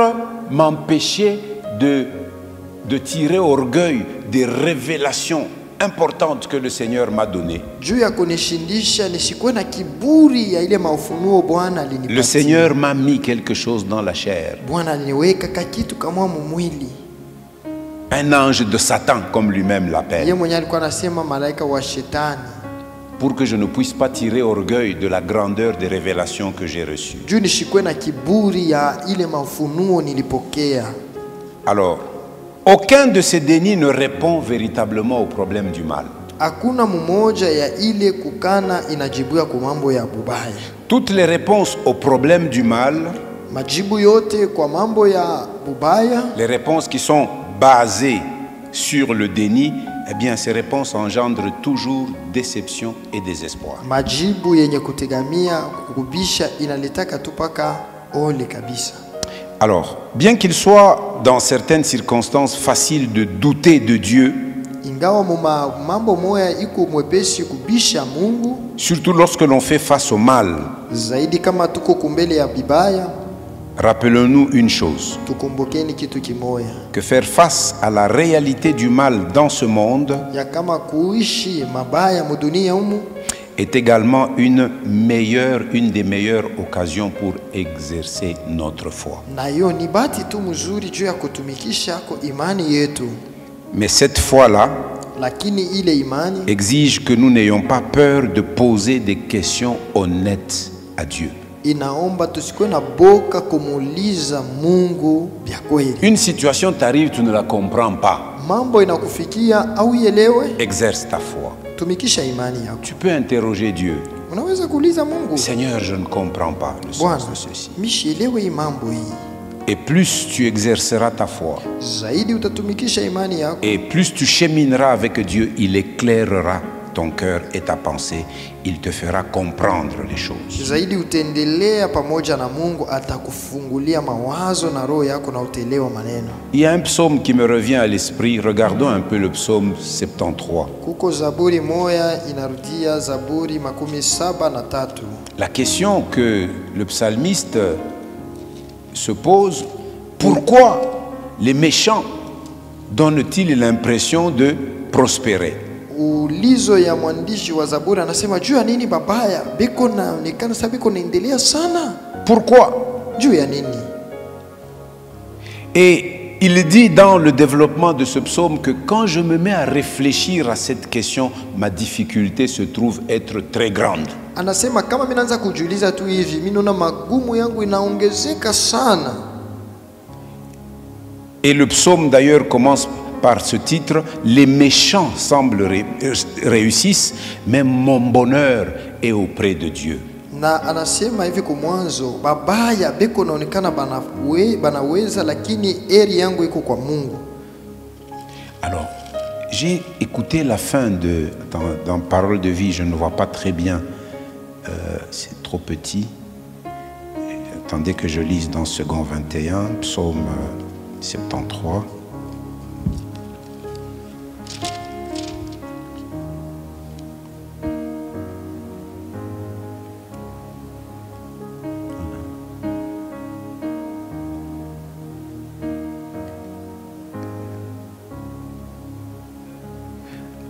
m'empêcher de tirer orgueil des révélations importantes que le Seigneur m'a données. juu ya kunishindisha nisikuwe na kiburi ya ile maufunuo Bwana Le alinipatia. Seigneur m'a mis quelque chose dans la chair. Bwana aliniweka kakitu kama mwili. Un ange de Satan, comme lui-même Ye l'appelle. mwenyewe alikuwa anasema malaika wa shetani. Pour que je ne puisse pas tirer orgueil de la grandeur des révélations que j'ai reçues. Juu nishikuwe na kiburi ya ile maufunuo nilipokea. Alors, aucun de ces dénis ne répond véritablement au problème du mal. Hakuna mmoja ya ile kukana inajibuya kwa mambo ya bubaya. Toutes les réponses au problème du mal, Majibu yote kwa mambo ya bubaya, les réponses qui sont basées sur le déni, eh bien ces réponses engendrent toujours déception et désespoir. majibu yenye kutegamia kubisha inaletaka tu paka ole kabisa. Alors, bien qu'il soit dans certaines circonstances facile de douter de Dieu, Ingawa mambo moya iko mwepesi kubisha Mungu, surtout lorsque l'on fait face au mal, zaidi kama tuko kumbele ya bibaya, rappelons-nous une chose, tukumbukeni kitu kimoya, que faire face à la réalité du mal dans ce monde ya kama kuishi mabaya mudunia humu est également une des meilleures occasions pour exercer notre foi. na hiyo ni bahati tu mzuri juu ya kutumikisha kwa imani yetu. Mais cette foi-là Lakini ile imani exige que nous n'ayons pas peur de poser des questions honnêtes à Dieu. inaomba tusikuwe na boka kumuuliza Mungu vya kweli. Une situation t'arrive, tu ne la comprends pas. Mambo inakufikia au ielewe, Exerce ta foi. tumikisha imani yako. Tu peux interroger Dieu. Unaweza kuuliza Mungu, Seigneur, je ne comprends pas le Bwana, sens de ceci. mishielewe hii mambo hii. Et plus tu exerceras ta foi, Zaidi utatumikisha imani yako, et plus tu chemineras avec Dieu, il éclairera ton cœur et ta pensée, il te fera comprendre les choses. Zaidi utaendelea pamoja na Mungu, atakufungulia mawazo na roho yako na utaelewa maneno. Il y a un psaume qui me revient à l'esprit. Regardons un peu le psaume 73. Kuko zaburi moya inarudia, Zaburi 73. La question que le psalmiste se pose, pourquoi les méchants donnent-ils l'impression de prospérer? Ulizo ya mwandishi wa Zaburi anasema juu ya nini babaya biko naonekana sasa biko naendelea sana? Pourquoi? Juu ya nini? Et il dit dans le développement de ce psaume que quand je me mets à réfléchir à cette question, ma difficulté se trouve être très grande. Anasema kama mimi naanza kujiuliza tu hivi, mimi naona magumu yangu inaongezeka sana. Et le psaume d'ailleurs commence par ce titre, les méchants semblent réussissent, mais mon bonheur est auprès de Dieu. Na anasema hivi kwa mwanzo, babaya beko naonekana banaweza lakini eri yangu iko kwa Mungu. Alors, j'ai écouté la fin de dans Parole de vie, je ne vois pas très bien, c'est trop petit. Attendez que je lise dans Second 21, psaume 73.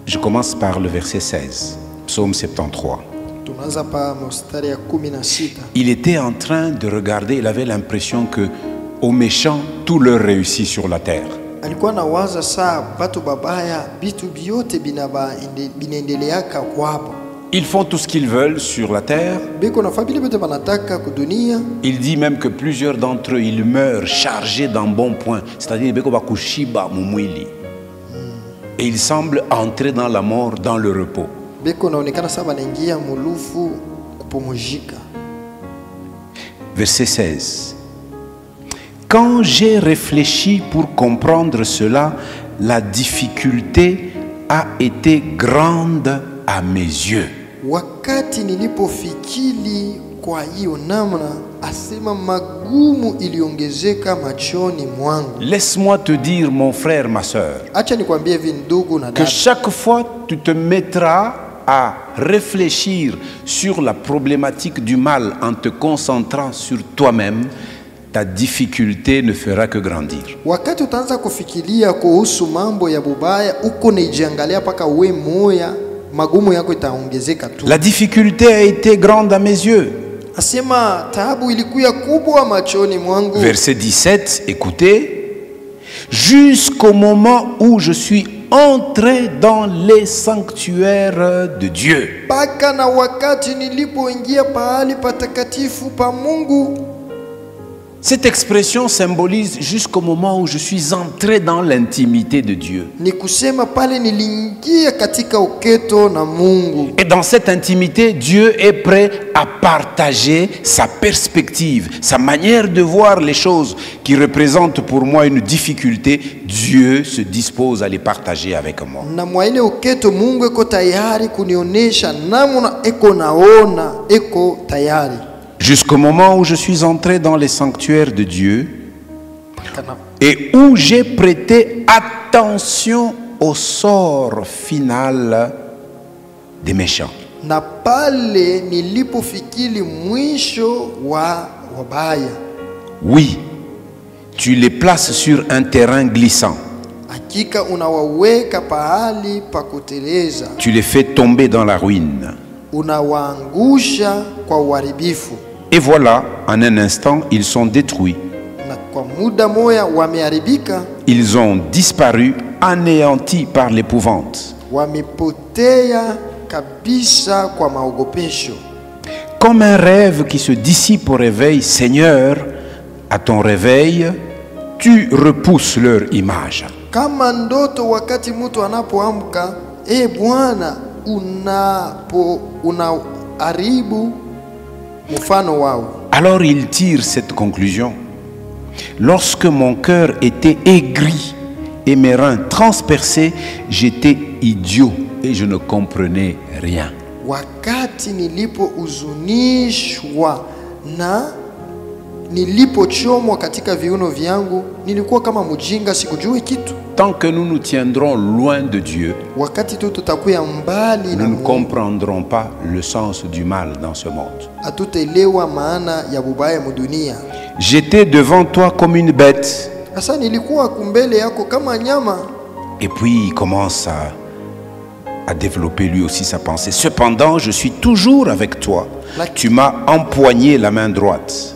Je commence par le verset 16, psaume 73. Il était en train de regarder, il avait l'impression que aux méchants, tout leur réussit sur la terre. Ils font tout ce qu'ils veulent sur la terre. Il dit même que plusieurs d'entre eux, ils meurent chargés d'un bon point. C'est-à-dire, et ils semblent entrer dans la mort, dans le repos. Verset 16. Quand j'ai réfléchi pour comprendre cela, la difficulté a été grande à mes yeux. Wakati nilipofikiri kwa hiyo namna, asema magumu iliongezeka machoni mwangu. Laisse-moi te dire, mon frère, ma sœur, acha nikwambie hivi ndugu na dada, que chaque fois tu te mettras à réfléchir sur la problématique du mal en te concentrant sur toi-même, ta difficulté ne fera que grandir. Wakati utaanza kufikiria kuhusu mambo ya bubaya, uko nijiangalia paka we moya, magumu yako itaongezeka tu. La difficulté a été grande à mes yeux. Asema taabu ilikuwa kubwa machoni mwangu. Verset 17, écoutez. Jusqu'au moment où je suis entré dans les sanctuaires de Dieu. Paka na wakati nilipoingia pahali patakatifu pa Mungu. Cette expression symbolise jusqu'au moment où je suis entré dans l'intimité de Dieu. Et dans cette intimité, Dieu est prêt à partager sa perspective, sa manière de voir les choses qui représentent pour moi une difficulté. Dieu se dispose à les partager avec moi. Jusqu'au moment où je suis entré dans les sanctuaires de Dieu et où j'ai prêté attention au sort final des méchants. Oui, tu les places sur un terrain glissant. Tu les fais tomber dans la ruine. Et voilà, en un instant, ils sont détruits. Ils ont disparu, anéantis par l'épouvante. Comme un rêve qui se dissipe au réveil, Seigneur, à ton réveil, tu repousses leur image. Alors il tire cette conclusion. Lorsque mon cœur était aigri et mes reins transpercés, j'étais idiot et je ne comprenais rien. Wakati nilipohuzunishwa na nilipochomwa katika viuno vyangu, nilikuwa kama mjinga, sikujui kitu. Tant que nous nous tiendrons loin de Dieu, Wakati tu tutakuwa mbali na nous ne Mungu, comprendrons pas le sens du mal dans ce monde. hatutaelewa maana ya bubaya mudunia. J'étais devant toi comme une bête. Sasa nilikuwa kumbele yako kama nyama. Et puis il commence à développer lui aussi sa pensée. Cependant, je suis toujours avec toi. Tu m'as empoigné la main droite.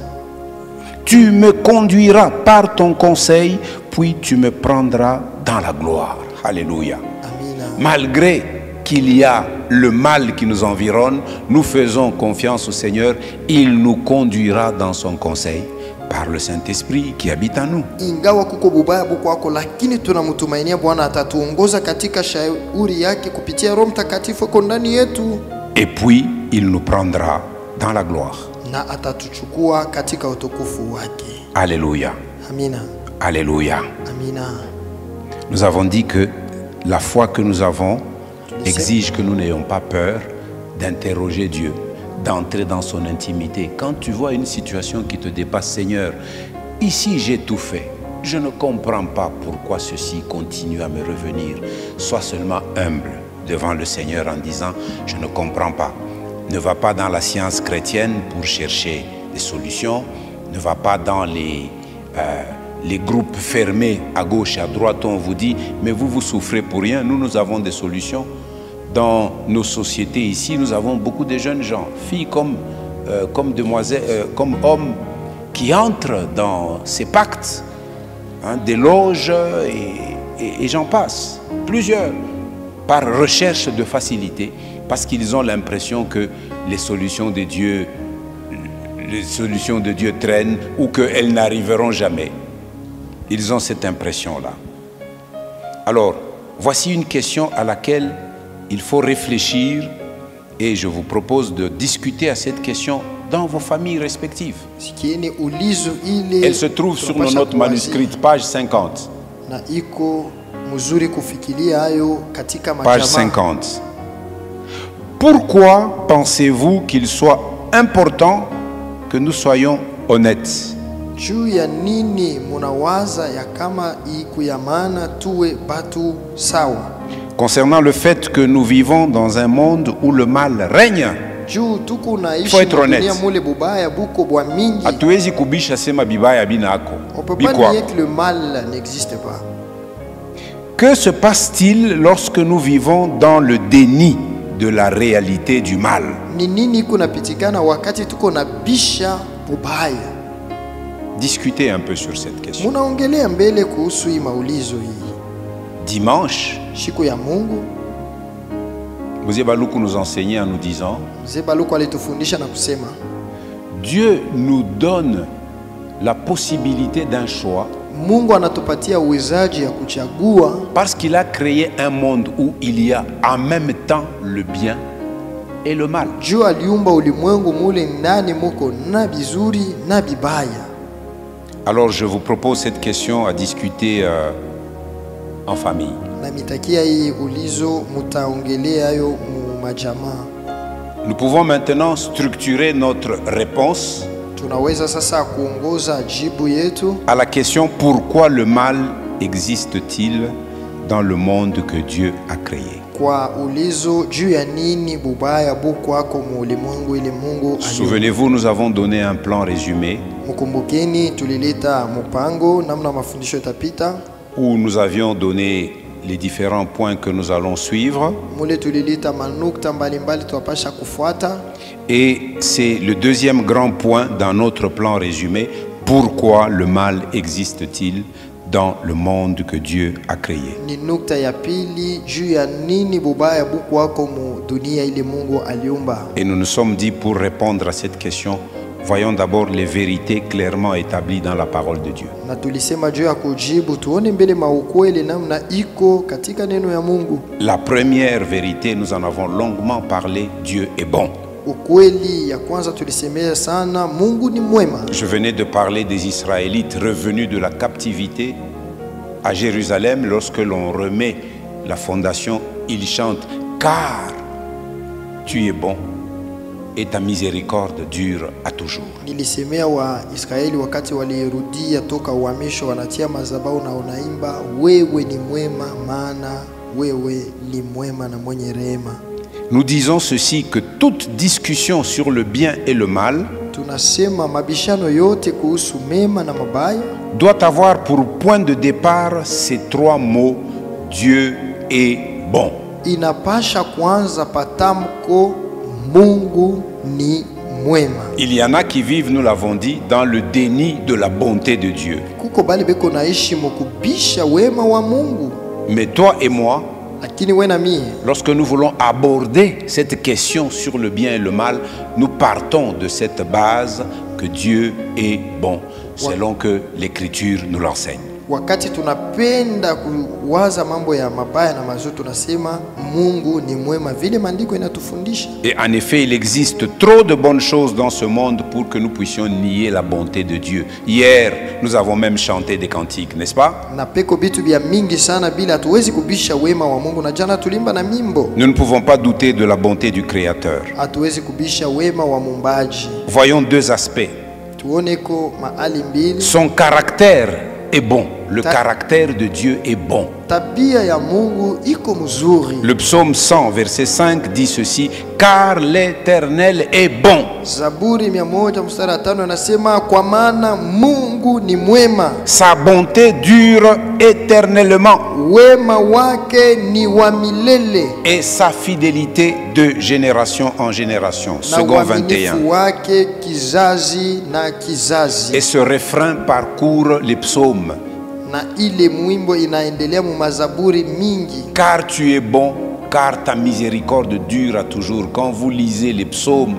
Tu me conduiras par ton conseil, puis tu me prendras dans la gloire. Alléluia. Amina. Malgré qu'il y a le mal qui nous environne, nous faisons confiance au Seigneur. Il nous conduira dans son conseil par le Saint-Esprit qui habite en nous. Ingawa kuko bubaya buko wako, lakini tunamtumainia Bwana atatuongoza katika shauri yake kupitia Roho Mtakatifu uko ndani yetu. Et puis, il nous prendra dans la gloire. Na atatuchukua katika utukufu wake. Alléluia. Amina. Alléluia. Amina. Nous avons dit que la foi que nous avons exige que nous n'ayons pas peur d'interroger Dieu, d'entrer dans son intimité. Quand tu vois une situation qui te dépasse, Seigneur, ici j'ai tout fait. Je ne comprends pas pourquoi ceci continue à me revenir. Sois seulement humble devant le Seigneur en disant, je ne comprends pas. Ne va pas dans la science chrétienne pour chercher des solutions. Ne va pas dans les groupes fermés à gauche et à droite où on vous dit, mais vous souffrez pour rien. Nous avons des solutions. Dans nos sociétés ici, nous avons beaucoup de jeunes gens, filles comme demoiselles, comme hommes, qui entrent dans ces pactes, hein, des loges et j'en passe. Plusieurs, par recherche de facilité, parce qu'ils ont l'impression que les solutions de Dieu traînent ou qu'elles n'arriveront jamais. Ils ont cette impression-là. Alors, voici une question à laquelle il faut réfléchir et je vous propose de discuter à cette question dans vos familles respectives. Elle se trouve sur nos notes manuscrites, page 50. Page 50. Pourquoi pensez-vous qu'il soit important que nous soyons honnêtes? Concernant le fait que nous vivons dans un monde où le mal règne, il faut être honnête. Hatuwezi kubisha sema bibaya binako. On ne peut pas nier que le mal n'existe pas. Que se passe-t-il lorsque nous vivons dans le déni de la réalité du mal? Discutez un peu sur cette question. Dimanche, Mzee Baluku nous enseignait en nous disant, Dieu nous donne la possibilité d'un choix parce qu'il a créé un monde où il y a en même temps le bien et le mal. Alors je vous propose cette question à discuter en famille. Nous pouvons maintenant structurer notre réponse à la question pourquoi le mal existe-t-il dans le monde que Dieu a créé. Souvenez-vous, nous avons donné un plan résumé où nous avions donné les différents points que nous allons suivre. Et c'est le deuxième grand point dans notre plan résumé. Pourquoi le mal existe-t-il dans le monde que Dieu a créé? Et nous nous sommes dit, pour répondre à cette question, voyons d'abord les vérités clairement établies dans la parole de Dieu. La première vérité, nous en avons longuement parlé, Dieu est bon. Je venais de parler des Israélites revenus de la captivité à Jérusalem. Lorsque l'on remet la fondation, ils chantent car tu es bon et ta miséricorde dure à toujours. Nilisemea wa Israeli wakati walirudia toka uhamisho, wanatia madhabahu na unaimba, wewe ni mwema, maana wewe ni mwema na mwenye rehema. Nous disons ceci, que toute discussion sur le bien et le mal Tunasema mabishano yote kuhusu mema na mabaya doit avoir pour point de départ ces trois mots: Dieu est bon. inapasha kwanza patamko Mungu ni mwema. Il y en a qui vivent, nous l'avons dit, dans le déni de la bonté de Dieu. Kuko bali beko naishi mukubisha wema wa Mungu. Mais toi et moi, Lakini wewe na mimi, lorsque nous voulons aborder cette question sur le bien et le mal, nous partons de cette base que Dieu est bon, selon que l'Écriture nous l'enseigne. wakati tunapenda kuwaza mambo ya mabaya na mazuri, tunasema Mungu ni mwema vile maandiko inatufundisha. Et en effet, il existe trop de bonnes choses dans ce monde pour que nous puissions nier la bonté de Dieu. Hier, nous avons même chanté des cantiques, n'est-ce pas? Na peko bitu bia mingi sana bila hatuwezi kubisha wema wa Mungu, na jana tulimba na mimbo. Nous ne pouvons pas douter de la bonté du Créateur. Hatuwezi kubisha wema wa Muumbaji. Voyons deux aspects. Tuoneko mahali mbili. Son caractère est bon. Le caractère de Dieu est bon. Tabia ya Mungu iko mzuri. Le psaume 100, verset 5 dit ceci: car l'Éternel est bon. Zaburi 100 mstari 5 anasema kwa maana Mungu ni mwema. Sa bonté dure éternellement. Wema wake ni wa milele. Et sa fidélité de génération en génération. Second 21. wake kizazi na kizazi. Et ce refrain parcourt les psaumes. Na ile mwimbo inaendelea mu mazaburi mingi. Car tu es bon, car ta miséricorde dure à toujours. Quand vous lisez les psaumes,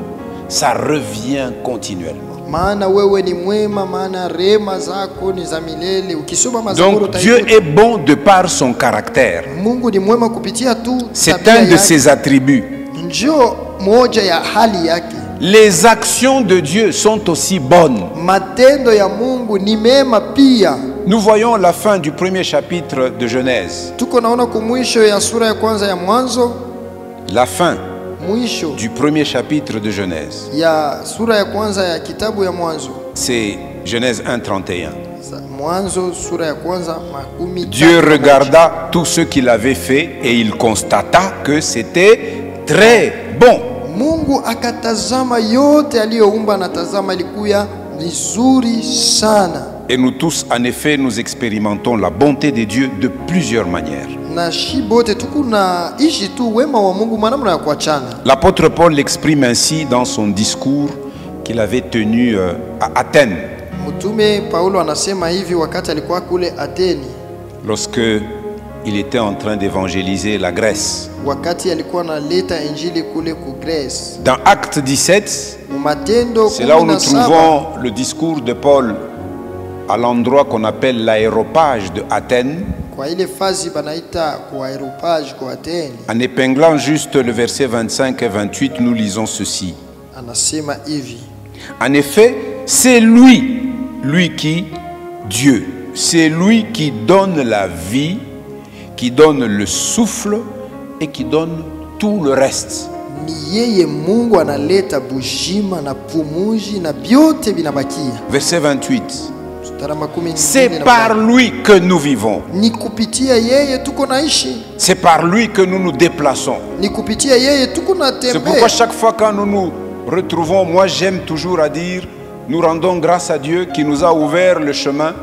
ça revient continuellement. Maana wewe ni mwema, maana rehema zako ni za milele. Ukisoma mazaburi Donc Dieu est bon de par son caractère. Mungu ni mwema kupitia tu C'est un de ses attributs. Njoo moja ya hali yake. Les actions de Dieu sont aussi bonnes. Matendo ya Mungu ni mema pia. Nous voyons la fin du premier chapitre de Genèse. Tuko naona kumwisho ya sura ya kwanza ya Mwanzo. La fin Mwisho du premier chapitre de Genèse. ya sura ya kwanza ya kitabu ya Mwanzo. C'est Genèse 1:31. Mwanzo sura ya kwanza makumi. Dieu regarda tout ce qu'il avait fait et il constata que c'était très bon. Mungu akatazama yote aliyoumba, na tazama ilikuwa vizuri sana. Et nous tous, en effet, nous expérimentons la bonté de Dieu de plusieurs manières. Na shibote tukuna ishi tu wema wa Mungu manamna ya kuachana. L'apôtre Paul l'exprime ainsi dans son discours qu'il avait tenu à Athènes. Mtume Paulo anasema hivi wakati alikuwa kule Ateni. Lorsque il était en train d'évangéliser la Grèce. Wakati alikuwa analeta injili kule ku Grèce. Dans Acte 17, c'est là où nous trouvons le discours de Paul à l'endroit qu'on appelle l'aéropage de Athènes. Kwa ile fazi banaita kwa aéropage kwa Ateni. En épinglant juste le verset 25 et 28, nous lisons ceci. Anasema hivi. En effet, c'est lui qui, Dieu, c'est lui qui donne la vie, qui donne le souffle et qui donne tout le reste. Ni yeye Mungu analeta bujima na pumuji na byote binabakia. Verset 28. C'est par lui que nous vivons. Ni kupitia yeye tuko naishi. C'est par lui que nous nous déplaçons. Ni kupitia yeye tuko natembea. C'est pourquoi chaque fois quand nous nous retrouvons, moi j'aime toujours à dire, nous rendons grâce à Dieu qui nous a ouvert le chemin,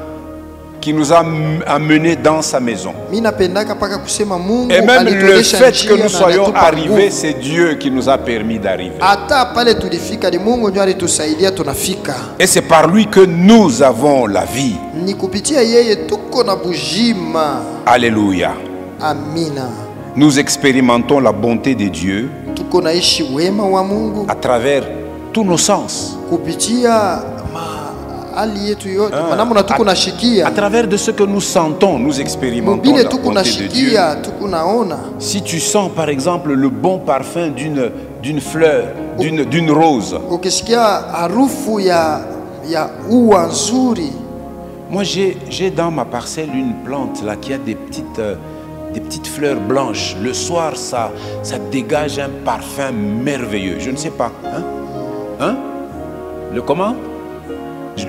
qui nous a amenés dans sa maison. Et même le fait que nous soyons arrivés, c'est Dieu qui nous a permis d'arriver. Et c'est par lui que nous avons la vie. Alléluia. Nous expérimentons la bonté de Dieu à travers tous nos sens. À travers de ce que nous sentons, nous expérimentons la bonté de Dieu. Si tu sens par exemple le bon parfum d'une fleur, d'une rose. Moi j'ai dans ma parcelle une plante là qui a des des petites fleurs blanches. Le soir, ça dégage un parfum merveilleux. Je ne sais pas. Hein? Hein? Le comment?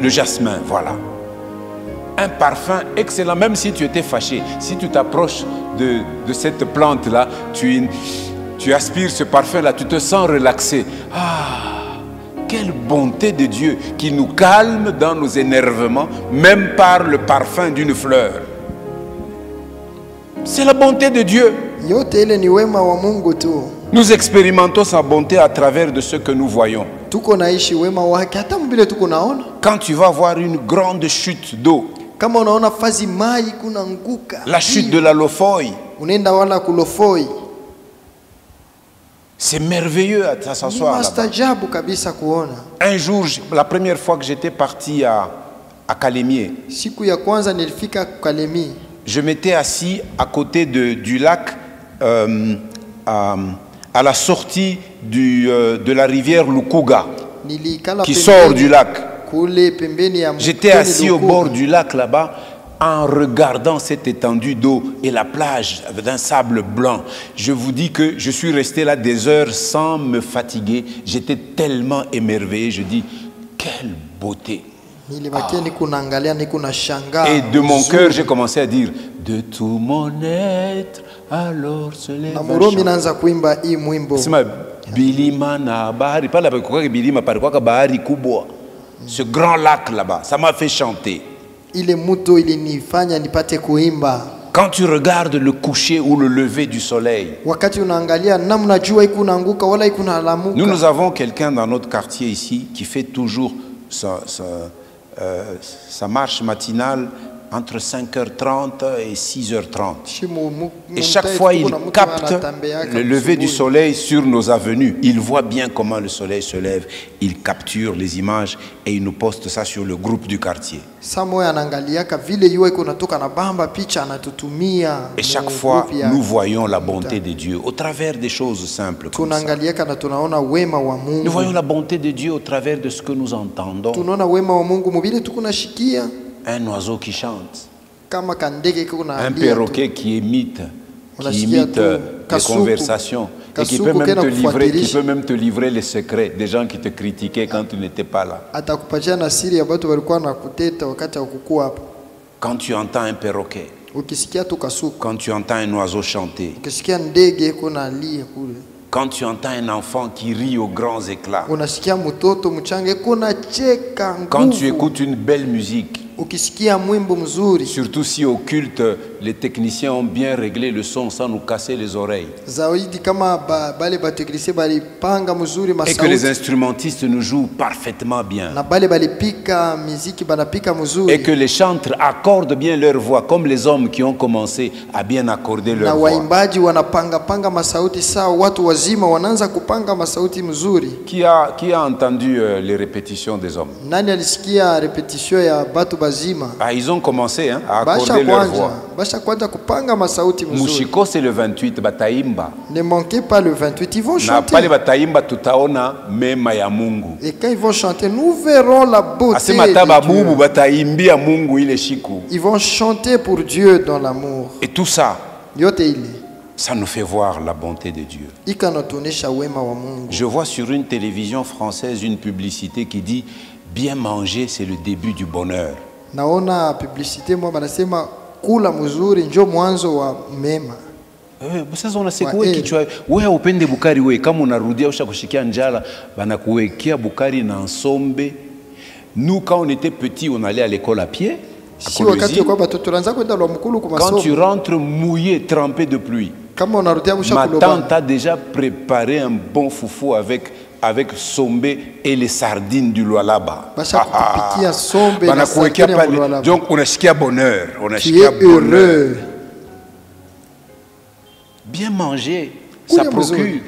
Le jasmin, voilà. Un parfum excellent, même si tu étais fâché. Si tu t'approches de cette plante-là, tu aspires ce parfum-là, tu te sens relaxé. Ah! Quelle bonté de Dieu qui nous calme dans nos énervements, même par le parfum d'une fleur. C'est la bonté de Dieu. Nous expérimentons sa bonté à travers de ce que nous voyons. Quand tu vas voir une grande chute d'eau, la chute de la Lofoy, c'est merveilleux à s'asseoir là-bas. Un jour, la première fois que j'étais parti à Kalemie, je m'étais assis à côté du lac, à la sortie de la rivière Lukuga, qui sort du lac. J'étais assis au bord du lac là-bas, en regardant cette étendue d'eau et la plage d'un sable blanc. Je vous dis que je suis resté là des heures sans me fatiguer. J'étais tellement émerveillé. Je dis, quelle beauté. Ah. Et de mon cœur, j'ai commencé à dire, de tout mon être, alors se lève un chant. Ce grand lac là-bas, ça m'a fait chanter. Quand tu regardes le coucher ou le lever du soleil, nous avons quelqu'un dans notre quartier ici qui fait toujours sa marche matinale entre 5h30 et 6h30. Et chaque fois, il capte le lever du soleil sur nos avenues. Il voit bien comment le soleil se lève. Il capture les images et il nous poste ça sur le groupe du quartier. Et chaque fois, nous voyons la bonté de Dieu au travers des choses simples comme ça. Nous voyons la bonté de Dieu au travers de ce que nous entendons. Un oiseau qui chante, un perroquet qui imite les conversations et qui peut même te livrer les secrets des gens qui te critiquaient quand tu n'étais pas là. Quand tu entends un perroquet, quand tu entends un oiseau chanter, quand tu entends un enfant qui rit aux grands éclats, quand tu écoutes une belle musique, surtout si au culte les techniciens ont bien réglé le son sans nous casser les oreilles, et que les instrumentistes nous jouent parfaitement bien, et que les chantres accordent bien leur voix comme les hommes qui ont commencé à bien accorder leur voix. Qui a entendu les répétitions des hommes? Ah, ils ont commencé à accorder leur voix. Mushiko c'est le 28, bataimba. Ne manquez pas le 28, ils vont chanter. Bataimba tutaona mema ya Mungu. Et quand ils vont chanter, nous verrons la beauté de Dieu. Ils vont chanter pour Dieu dans l'amour. Et tout ça, ça nous fait voir la bonté de Dieu. Je vois sur une télévision française une publicité qui dit « Bien manger, c'est le début du bonheur ». Naona publicité moi banasema kula mzuri njo mwanzo wa mema. Sasa unasikia kichwa wewe upende bukari wewe kama unarudia ushakushikia njala banakuwekea bukari na nsombe. Nous quand on était petit on allait à l'école à pied. Si wakati kwa batoto ranza kwenda lwa mkulu kwa masomo. Quand tu rentres mouillé trempé de pluie. Kama unarudia ma tante a déjà préparé un bon foufou avec sombe et les sardines du Lualaba. Donc on a chiqué bonheur, on a chiqué bonheur. Bien manger, ça procure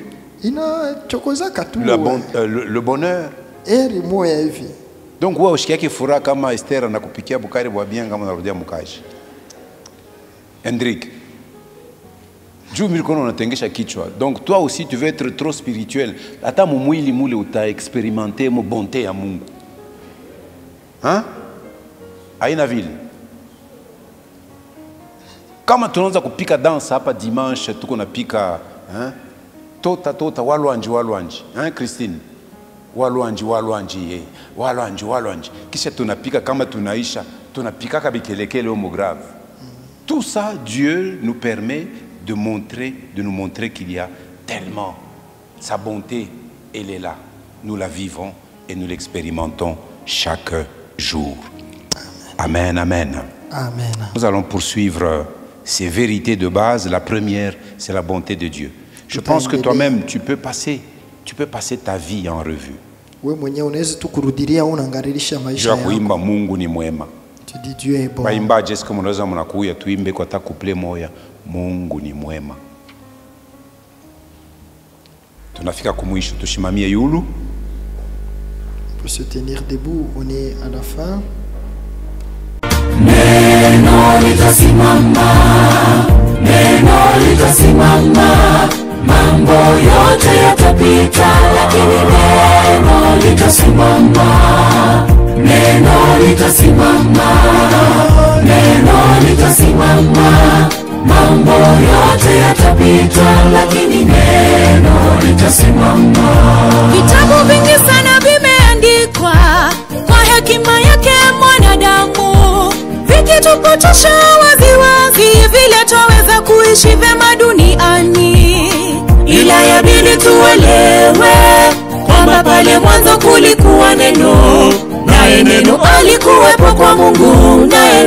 le bonheur. Donc ouais, chiqué qui fera comme Esther na kupikia bukari bwa bien kama narudia mukaji. Hendrik. Donc toi aussi tu veux être trop spirituel. Ata mumwili mule uta expérimenter mo bonté ya Mungu. Hein? Aina vile. Kama tunaanza kupika dansa hapa dimanche, tuko napika tota walwanji, Christine, walwanji. Kisha tunapika kama tunaisha, tunapika kabikelekele homo grave. Tout ça, Dieu nous permet de nous montrer qu'il y a tellement. Sa bonté, elle est là. Nous la vivons et nous l'expérimentons chaque jour. Amen, amen. Amen. Nous allons poursuivre ces vérités de base. La première, c'est la bonté de Dieu. Je pense que toi-même, tu peux passer ta vie en revue. Je kuimba Mungu ni mwema. Tu dis Dieu est bon. Baimbaje siku mnaweza mnakuya tuimbe kwa takuple moya, Mungu ni mwema. Tunafika kumwisho, tushimamie yulu. Pour se tenir debout, on est à la fin. Neno litasimama, mambo yote yatapita, lakini neno litasimama. Neno litasimama, mambo yote yatapita, lakini neno litasimama. Vitabu vingi sana vimeandikwa kwa hekima yake mwanadamu, vikitupotosha waziwazi vile twaweza kuishi vyema duniani. Ila yabidi tuelewe kwamba pale mwanzo kulikuwa neno, naye neno alikuwepo kwa Mungu, naye